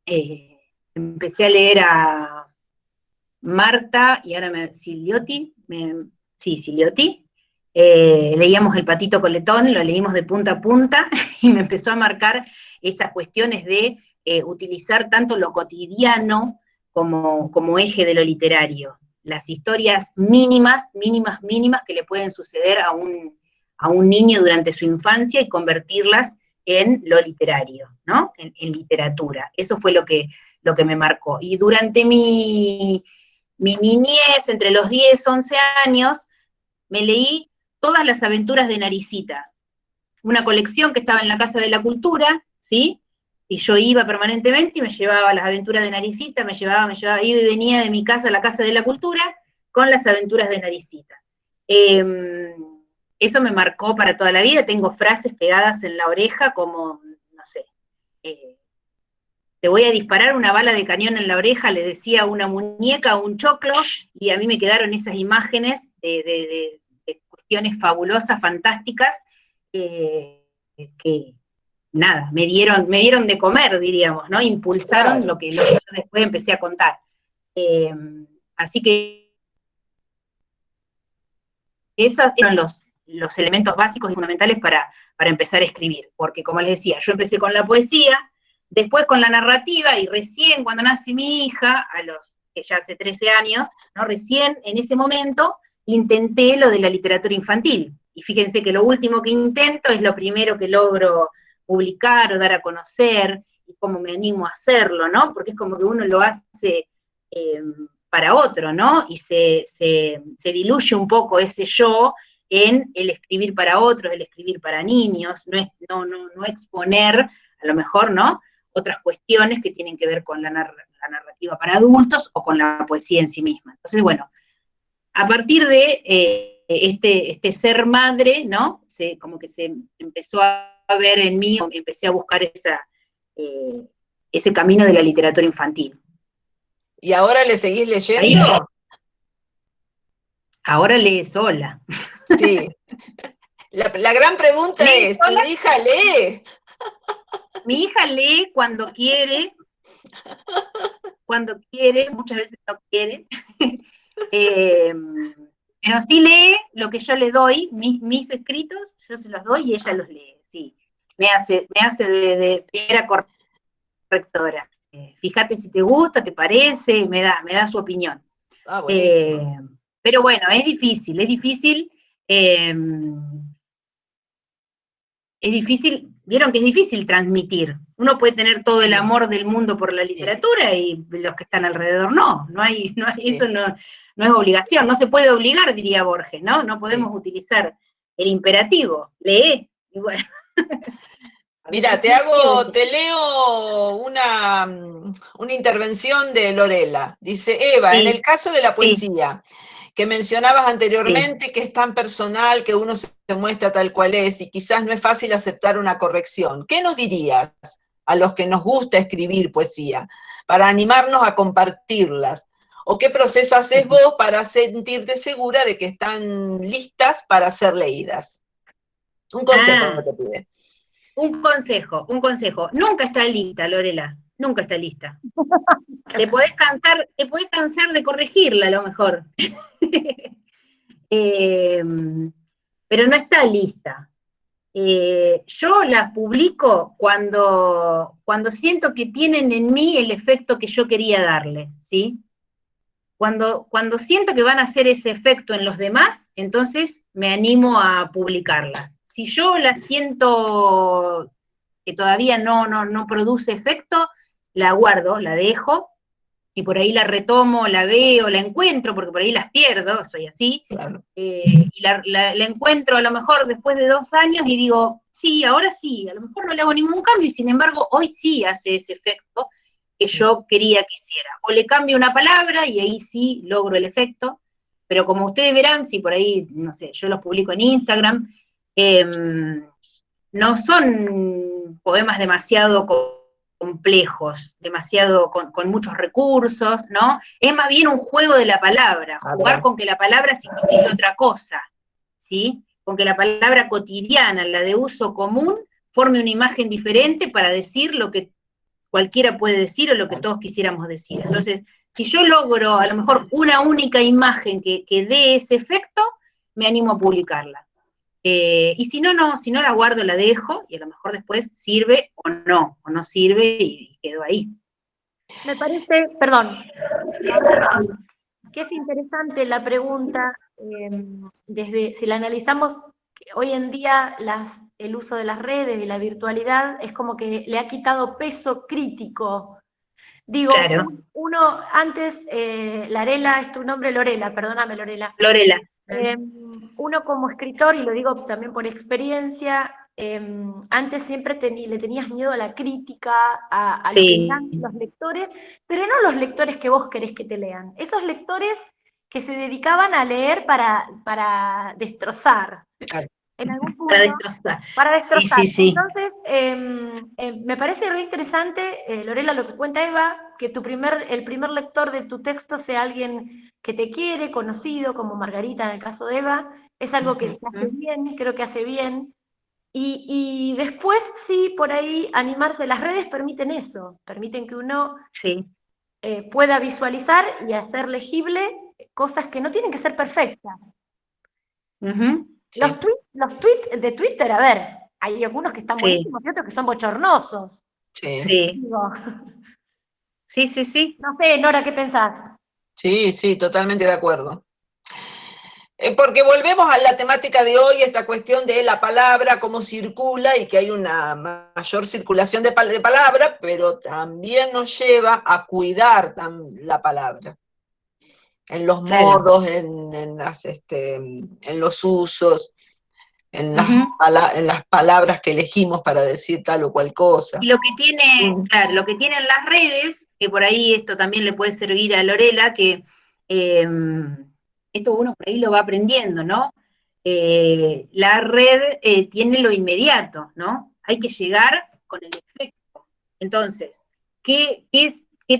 empecé a leer a Marta, y ahora Siliotti, leíamos El Patito Coletón, lo leímos de punta a punta, y me empezó a marcar esas cuestiones de utilizar tanto lo cotidiano como eje de lo literario. Las historias mínimas que le pueden suceder a un niño durante su infancia y convertirlas en lo literario, ¿no? En literatura. Eso fue lo que me marcó. Y durante mi niñez, entre los 10, 11 años, me leí Todas las aventuras de Naricita, una colección que estaba en la Casa de la Cultura, ¿sí? Y yo iba permanentemente y me llevaba las aventuras de Naricita, me llevaba, iba y venía de mi casa a la Casa de la Cultura con las aventuras de Naricita. Eso me marcó para toda la vida, tengo frases pegadas en la oreja como, no sé, te voy a disparar una bala de cañón en la oreja, le decía a una muñeca o un choclo, y a mí me quedaron esas imágenes de cuestiones fabulosas, fantásticas, que nada, me dieron de comer, diríamos, ¿no? Impulsaron Claro. lo que yo después empecé a contar. Así que esos eran los elementos básicos y fundamentales para empezar a escribir, porque como les decía, yo empecé con la poesía, después con la narrativa, y recién cuando nace mi hija, que ya hace 13 años, ¿no? Recién en ese momento intenté lo de la literatura infantil. Y fíjense que lo último que intento es lo primero que logro publicar o dar a conocer, y cómo me animo a hacerlo, ¿no? Porque es como que uno lo hace para otro, ¿no? Y se diluye un poco ese yo en el escribir para otros, el escribir para niños, no exponer, a lo mejor, ¿no? Otras cuestiones que tienen que ver con la narrativa para adultos o con la poesía en sí misma. Entonces, bueno, a partir de este ser madre, ¿no? Como que se empezó a ver en mí, empecé a buscar ese camino de la literatura infantil. ¿Y ahora le seguís leyendo? Ahora lee sola. Sí. La gran pregunta es, ¿tu hija lee? Mi hija lee cuando quiere, muchas veces no quiere, pero sí lee lo que yo le doy, mis escritos, yo se los doy y ella los lee, sí. Me hace de primera correctora. Fíjate si te gusta, te parece, me da su opinión. Pero bueno, es difícil, vieron que es difícil transmitir. Uno puede tener todo el amor del mundo por la literatura y los que están alrededor no eso no es obligación, no se puede obligar, diría Borges, ¿no? No podemos utilizar el imperativo, lee, y bueno. Mira, te leo una intervención de Lorela. Dice, Eva, en el caso de la poesía, que mencionabas anteriormente, que es tan personal, que uno se muestra tal cual es, y quizás no es fácil aceptar una corrección, ¿qué nos dirías a los que nos gusta escribir poesía, para animarnos a compartirlas? ¿O qué proceso haces vos para sentirte segura de que están listas para ser leídas? Un consejo que te pide. Un consejo. Nunca está lista, Lorela. Nunca está lista. Te podés cansar de corregirla a lo mejor. Pero no está lista. Yo las publico cuando siento que tienen en mí el efecto que yo quería darles, ¿sí? Cuando siento que van a hacer ese efecto en los demás, entonces me animo a publicarlas. Si yo las siento que todavía no produce efecto, la guardo, la dejo, y por ahí la retomo, la veo, la encuentro, porque por ahí las pierdo, soy así, claro. Y la encuentro a lo mejor después de 2 años y digo, sí, ahora sí, a lo mejor no le hago ningún cambio, y sin embargo hoy sí hace ese efecto que yo quería que hiciera. O le cambio una palabra y ahí sí logro el efecto, pero como ustedes verán, si por ahí, no sé, yo los publico en Instagram, no son poemas demasiado complejos, demasiado con muchos recursos, ¿no? Es más bien un juego de la palabra, jugar con que la palabra signifique otra cosa, ¿sí? Con que la palabra cotidiana, la de uso común, forme una imagen diferente para decir lo que cualquiera puede decir o lo que todos quisiéramos decir. Entonces, si yo logro a lo mejor una única imagen que dé ese efecto, me animo a publicarla. Y si no la guardo, la dejo, y a lo mejor después sirve o no sirve, y quedó ahí. Me parece, perdón, que es interesante la pregunta, si la analizamos, hoy en día el uso de las redes y la virtualidad es como que le ha quitado peso crítico. Digo, claro. Uno antes, Larela, es tu nombre, Lorela, perdóname, Lorela. Lorela. Uno como escritor, y lo digo también por experiencia, antes siempre le tenías miedo a la crítica, a lo que dirán los lectores, pero no los lectores que vos querés que te lean, esos lectores que se dedicaban a leer para destrozar. Claro. En algún punto, para destrozar. Sí. Entonces, me parece re interesante, Lorela, lo que cuenta Eva, que el primer lector de tu texto sea alguien que te quiere, conocido, como Margarita en el caso de Eva, es algo que hace bien, creo que hace bien, y después sí, por ahí, animarse, las redes permiten eso, permiten que uno pueda visualizar y hacer legible cosas que no tienen que ser perfectas. Los tweets de Twitter, a ver, hay algunos que están buenísimos y otros que son bochornosos. Sí. Sí. No sé, Nora, ¿qué pensás? Sí, totalmente de acuerdo. Porque volvemos a la temática de hoy, esta cuestión de la palabra, cómo circula y que hay una mayor circulación de palabra, pero también nos lleva a cuidar la palabra, en los modos, en los usos, en las palabras que elegimos para decir tal o cual cosa. Y lo que tiene, claro, lo que tienen las redes, que por ahí esto también le puede servir a Lorela, que esto uno por ahí lo va aprendiendo, ¿no? La red tiene lo inmediato, ¿no? Hay que llegar con el efecto. Entonces, ¿qué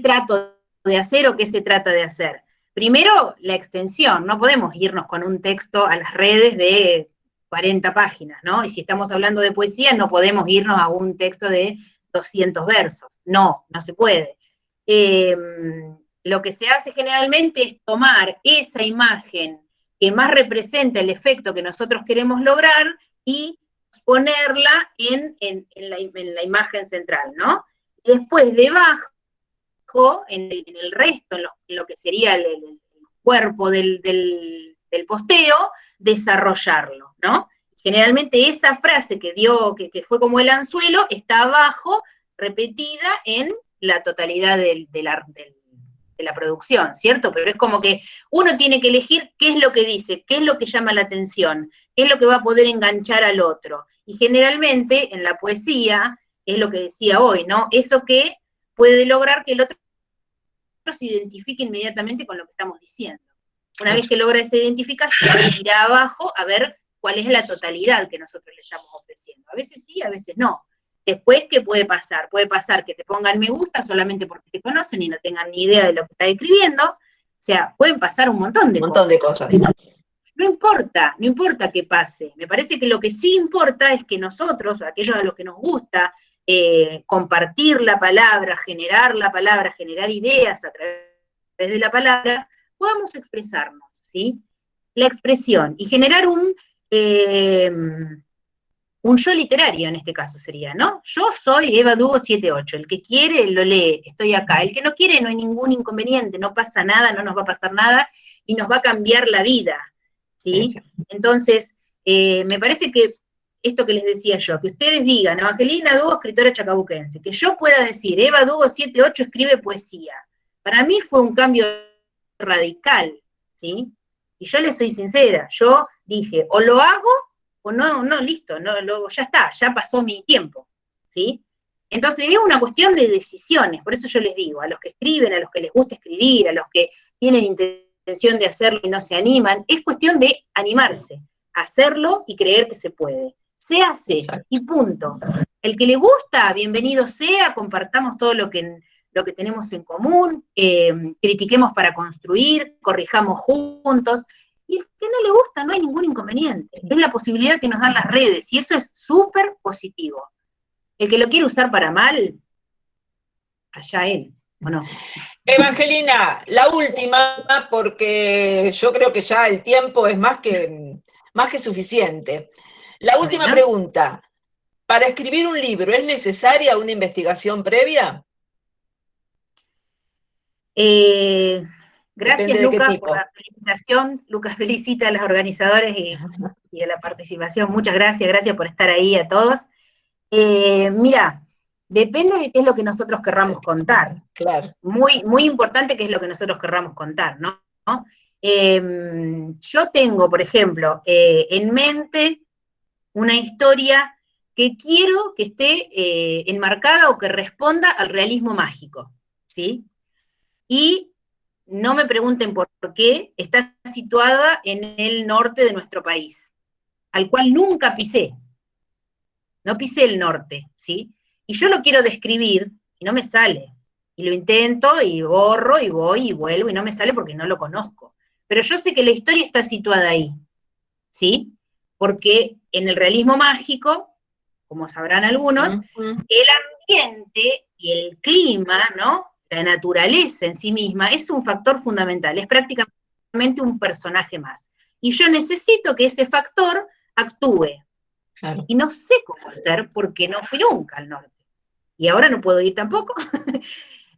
trato de hacer o qué se trata de hacer? Primero, la extensión. No podemos irnos con un texto a las redes de 40 páginas, ¿no? Y si estamos hablando de poesía, no podemos irnos a un texto de 200 versos. No, no se puede. Lo que se hace generalmente es tomar esa imagen que más representa el efecto que nosotros queremos lograr y ponerla en la imagen central, ¿no? Y después, debajo, en el resto, en lo que sería el cuerpo del posteo, desarrollarlo, ¿no? Generalmente esa frase que fue como el anzuelo, está abajo, repetida en la totalidad de la producción, ¿cierto? Pero es como que uno tiene que elegir qué es lo que dice, qué es lo que llama la atención, qué es lo que va a poder enganchar al otro. Y generalmente en la poesía, es lo que decía hoy, ¿no? Eso que puede lograr que el otro se identifique inmediatamente con lo que estamos diciendo. Una vez que logra esa identificación, irá abajo a ver cuál es la totalidad que nosotros le estamos ofreciendo. A veces sí, a veces no. Después, ¿qué puede pasar? Puede pasar que te pongan me gusta solamente porque te conocen y no tengan ni idea de lo que estás escribiendo. O sea, pueden pasar un montón de cosas. No importa que pase. Me parece que lo que sí importa es que nosotros, aquellos a los que nos gusta compartir la palabra, generar ideas a través de la palabra, podamos expresarnos, ¿sí? La expresión y generar un yo literario en este caso sería, ¿no? Yo soy Eva Dugo 78, el que quiere lo lee, estoy acá, el que no quiere no hay ningún inconveniente, no pasa nada, no nos va a pasar nada y nos va a cambiar la vida, ¿sí? Entonces, me parece que esto que les decía yo, que ustedes digan, Evangelina Dugo, escritora chacabuquense, que yo pueda decir, Eva Dugo 78 escribe poesía, para mí fue un cambio radical, ¿sí? Y yo les soy sincera, yo dije, o lo hago, o no, listo, ya está, ya pasó mi tiempo, ¿sí? Entonces es una cuestión de decisiones, por eso yo les digo, a los que escriben, a los que les gusta escribir, a los que tienen intención de hacerlo y no se animan, es cuestión de animarse, hacerlo y creer que se puede. Se hace, exacto, y punto. El que le gusta, bienvenido sea, compartamos todo lo que tenemos en común, critiquemos para construir, corrijamos juntos, y el que no le gusta no hay ningún inconveniente, es la posibilidad que nos dan las redes, y eso es súper positivo. El que lo quiere usar para mal, allá él, ¿o no? Evangelina, la última, porque yo creo que ya el tiempo es más que suficiente. La última pregunta, ¿para escribir un libro es necesaria una investigación previa? Gracias, Lucas, por la felicitación. Lucas felicita a los organizadores y a la participación. Muchas gracias por estar ahí a todos. Mira, depende de qué es lo que nosotros querramos contar. Claro. Muy, muy importante qué es lo que nosotros querramos contar, ¿no? Yo tengo, por ejemplo, en mente una historia que quiero que esté enmarcada o que responda al realismo mágico, ¿sí? Y no me pregunten por qué, está situada en el norte de nuestro país, al cual nunca pisé. No pisé el norte, ¿sí? Y yo lo quiero describir y no me sale. Y lo intento y borro y voy y vuelvo y no me sale porque no lo conozco. Pero yo sé que la historia está situada ahí, ¿sí? Porque en el realismo mágico, como sabrán algunos, el ambiente y el clima, ¿no? La naturaleza en sí misma es un factor fundamental, es prácticamente un personaje más. Y yo necesito que ese factor actúe. Claro. Y no sé cómo hacer porque no fui nunca al norte. Y ahora no puedo ir tampoco.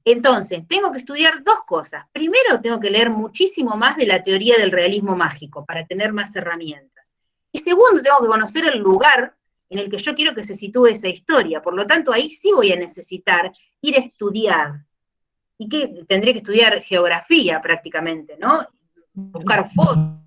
Entonces, tengo que estudiar dos cosas. Primero, tengo que leer muchísimo más de la teoría del realismo mágico para tener más herramientas. Y segundo, tengo que conocer el lugar en el que yo quiero que se sitúe esa historia. Por lo tanto, ahí sí voy a necesitar ir a estudiar. ¿Y qué? Tendré que estudiar geografía prácticamente, ¿no? Buscar fotos,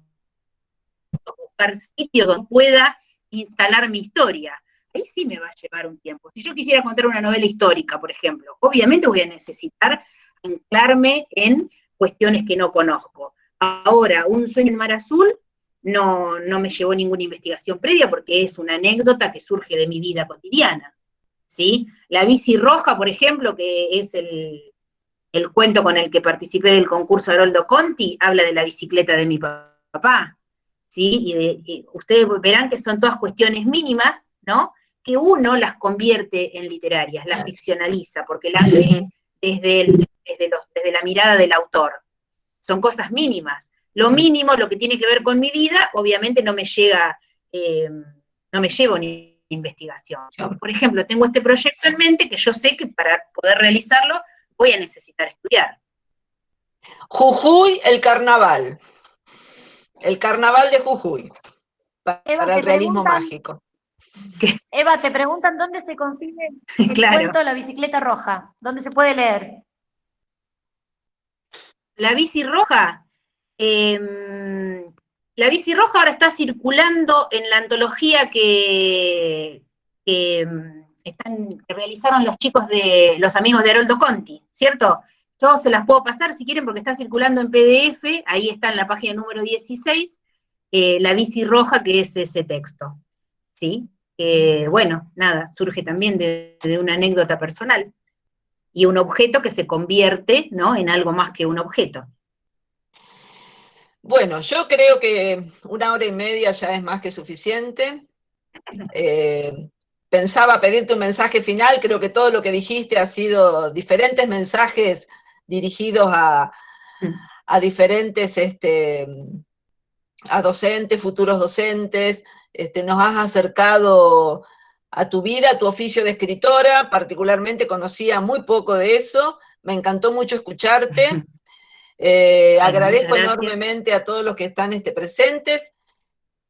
buscar sitios donde pueda instalar mi historia. Ahí sí me va a llevar un tiempo. Si yo quisiera contar una novela histórica, por ejemplo, obviamente voy a necesitar anclarme en cuestiones que no conozco. Ahora, Un sueño en mar azul no me llevó ninguna investigación previa porque es una anécdota que surge de mi vida cotidiana, ¿sí? La bici roja, por ejemplo, que es el cuento con el que participé del concurso Haroldo Conti, habla de la bicicleta de mi papá, ¿sí? Y ustedes verán que son todas cuestiones mínimas, ¿no? Que uno las convierte en literarias, las ficcionaliza, porque las ve desde la mirada del autor. Son cosas mínimas. Lo mínimo, lo que tiene que ver con mi vida, obviamente no me lleva ni investigación. Por ejemplo, tengo este proyecto en mente que yo sé que para poder realizarlo voy a necesitar estudiar. Jujuy, el carnaval de Jujuy, para el realismo mágico. Eva, te preguntan dónde se consigue el cuento La bicicleta roja, ¿dónde se puede leer? La bici roja, ahora está circulando en la antología que realizaron los chicos de los amigos de Haroldo Conti, ¿cierto? Yo se las puedo pasar si quieren porque está circulando en PDF, ahí está en la página número 16, la bici roja, que es ese texto, ¿sí? Bueno, nada, surge también de una anécdota personal y un objeto que se convierte, ¿no?, en algo más que un objeto. Bueno, yo creo que 1 hora y media ya es más que suficiente. Pensaba pedirte un mensaje final, creo que todo lo que dijiste ha sido diferentes mensajes dirigidos a diferentes, a docentes, futuros docentes, nos has acercado a tu vida, a tu oficio de escritora, particularmente conocía muy poco de eso, me encantó mucho escucharte, agradezco enormemente a todos los que están presentes.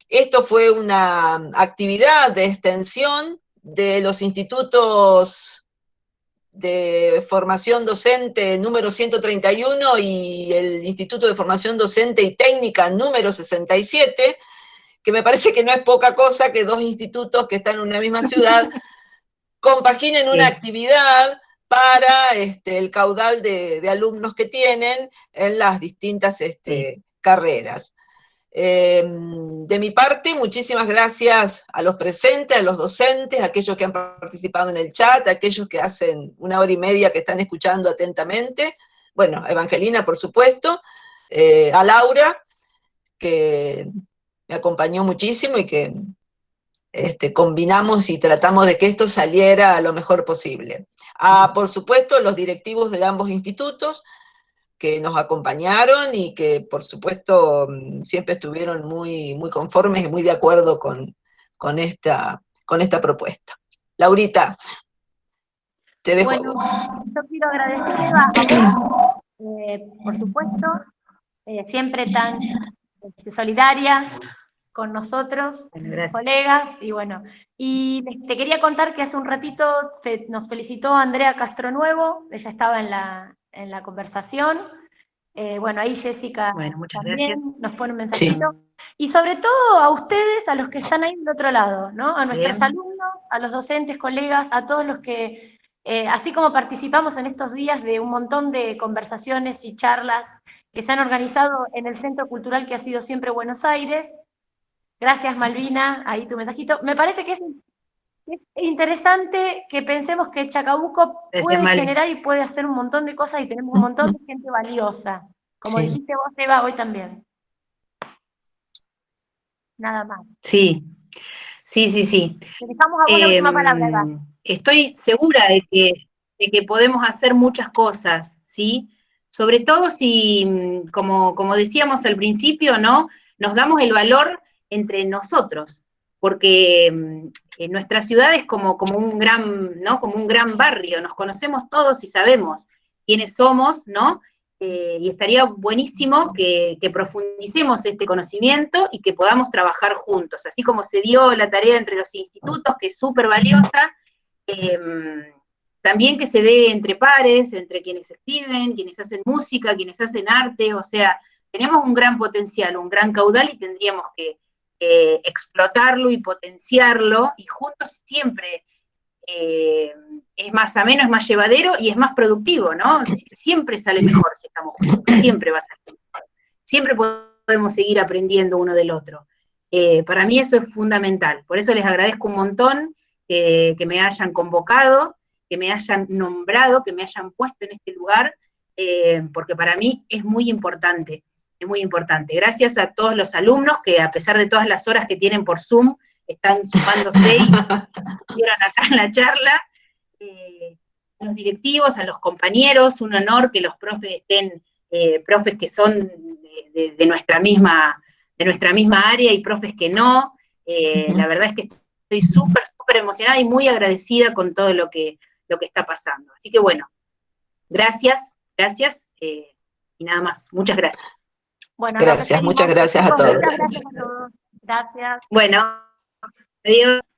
Esto fue una actividad de extensión de los institutos de formación docente número 131 y el Instituto de Formación Docente y Técnica número 67, que me parece que no es poca cosa que 2 institutos que están en una misma ciudad compaginen una actividad para el caudal de alumnos que tienen en las distintas carreras. De mi parte, muchísimas gracias a los presentes, a los docentes, a aquellos que han participado en el chat, a aquellos que hacen 1 hora y media que están escuchando atentamente, bueno, a Evangelina, por supuesto, a Laura, que me acompañó muchísimo y que combinamos y tratamos de que esto saliera lo mejor posible. Por supuesto, los directivos de ambos institutos, que nos acompañaron y que, por supuesto, siempre estuvieron muy, muy conformes y muy de acuerdo con esta propuesta. Laurita, te dejo a vos. Yo quiero agradecer, Eva, a vos, por supuesto, siempre tan solidaria con nosotros, colegas, y bueno, y te quería contar que hace un ratito nos felicitó Andrea Castronuevo, ella estaba en la conversación, bueno, ahí Jessica también nos pone un mensajito, y sobre todo a ustedes, a los que están ahí del otro lado, ¿no? A nuestros alumnos, a los docentes, colegas, a todos los que, así como participamos en estos días de un montón de conversaciones y charlas que se han organizado en el Centro Cultural que ha sido siempre Buenos Aires. Gracias, Malvina, ahí tu mensajito. Me parece que es interesante que pensemos que Chacabuco puede generar y puede hacer un montón de cosas y tenemos un montón de gente valiosa. Como dijiste vos, Eva, hoy también. Nada más. Sí. Te dejamos a vos la última palabra, Eva. Estoy segura de que podemos hacer muchas cosas, ¿sí? Sobre todo si, como decíamos al principio, ¿no?, nos damos el valor entre nosotros, porque nuestra ciudad es como un gran, ¿no?, como un gran barrio, nos conocemos todos y sabemos, quiénes somos, ¿no? Y estaría buenísimo que profundicemos este conocimiento y que podamos trabajar juntos, así como se dio la tarea entre los institutos, que es súper valiosa, también que se dé entre pares, entre quienes escriben, quienes hacen música, quienes hacen arte, o sea, tenemos un gran potencial, un gran caudal y tendríamos que explotarlo y potenciarlo, y juntos siempre es más ameno, es más llevadero y es más productivo, ¿no? Siempre sale mejor si estamos juntos, siempre va a ser mejor. Siempre podemos seguir aprendiendo uno del otro. Para mí eso es fundamental, por eso les agradezco un montón que me hayan convocado, que me hayan nombrado, que me hayan puesto en este lugar, porque para mí es muy importante, es muy importante. Gracias a todos los alumnos que a pesar de todas las horas que tienen por Zoom, están sumándose y estuvieron acá en la charla, a los directivos, a los compañeros, un honor que los profes estén, profes que son de nuestra misma área y profes que no, la verdad es que estoy súper, súper emocionada y muy agradecida con todo lo que está pasando. Así que bueno, gracias, y nada más, muchas gracias. Bueno, gracias, muchas gracias a todos. Muchas gracias a todos. Gracias. Bueno, adiós.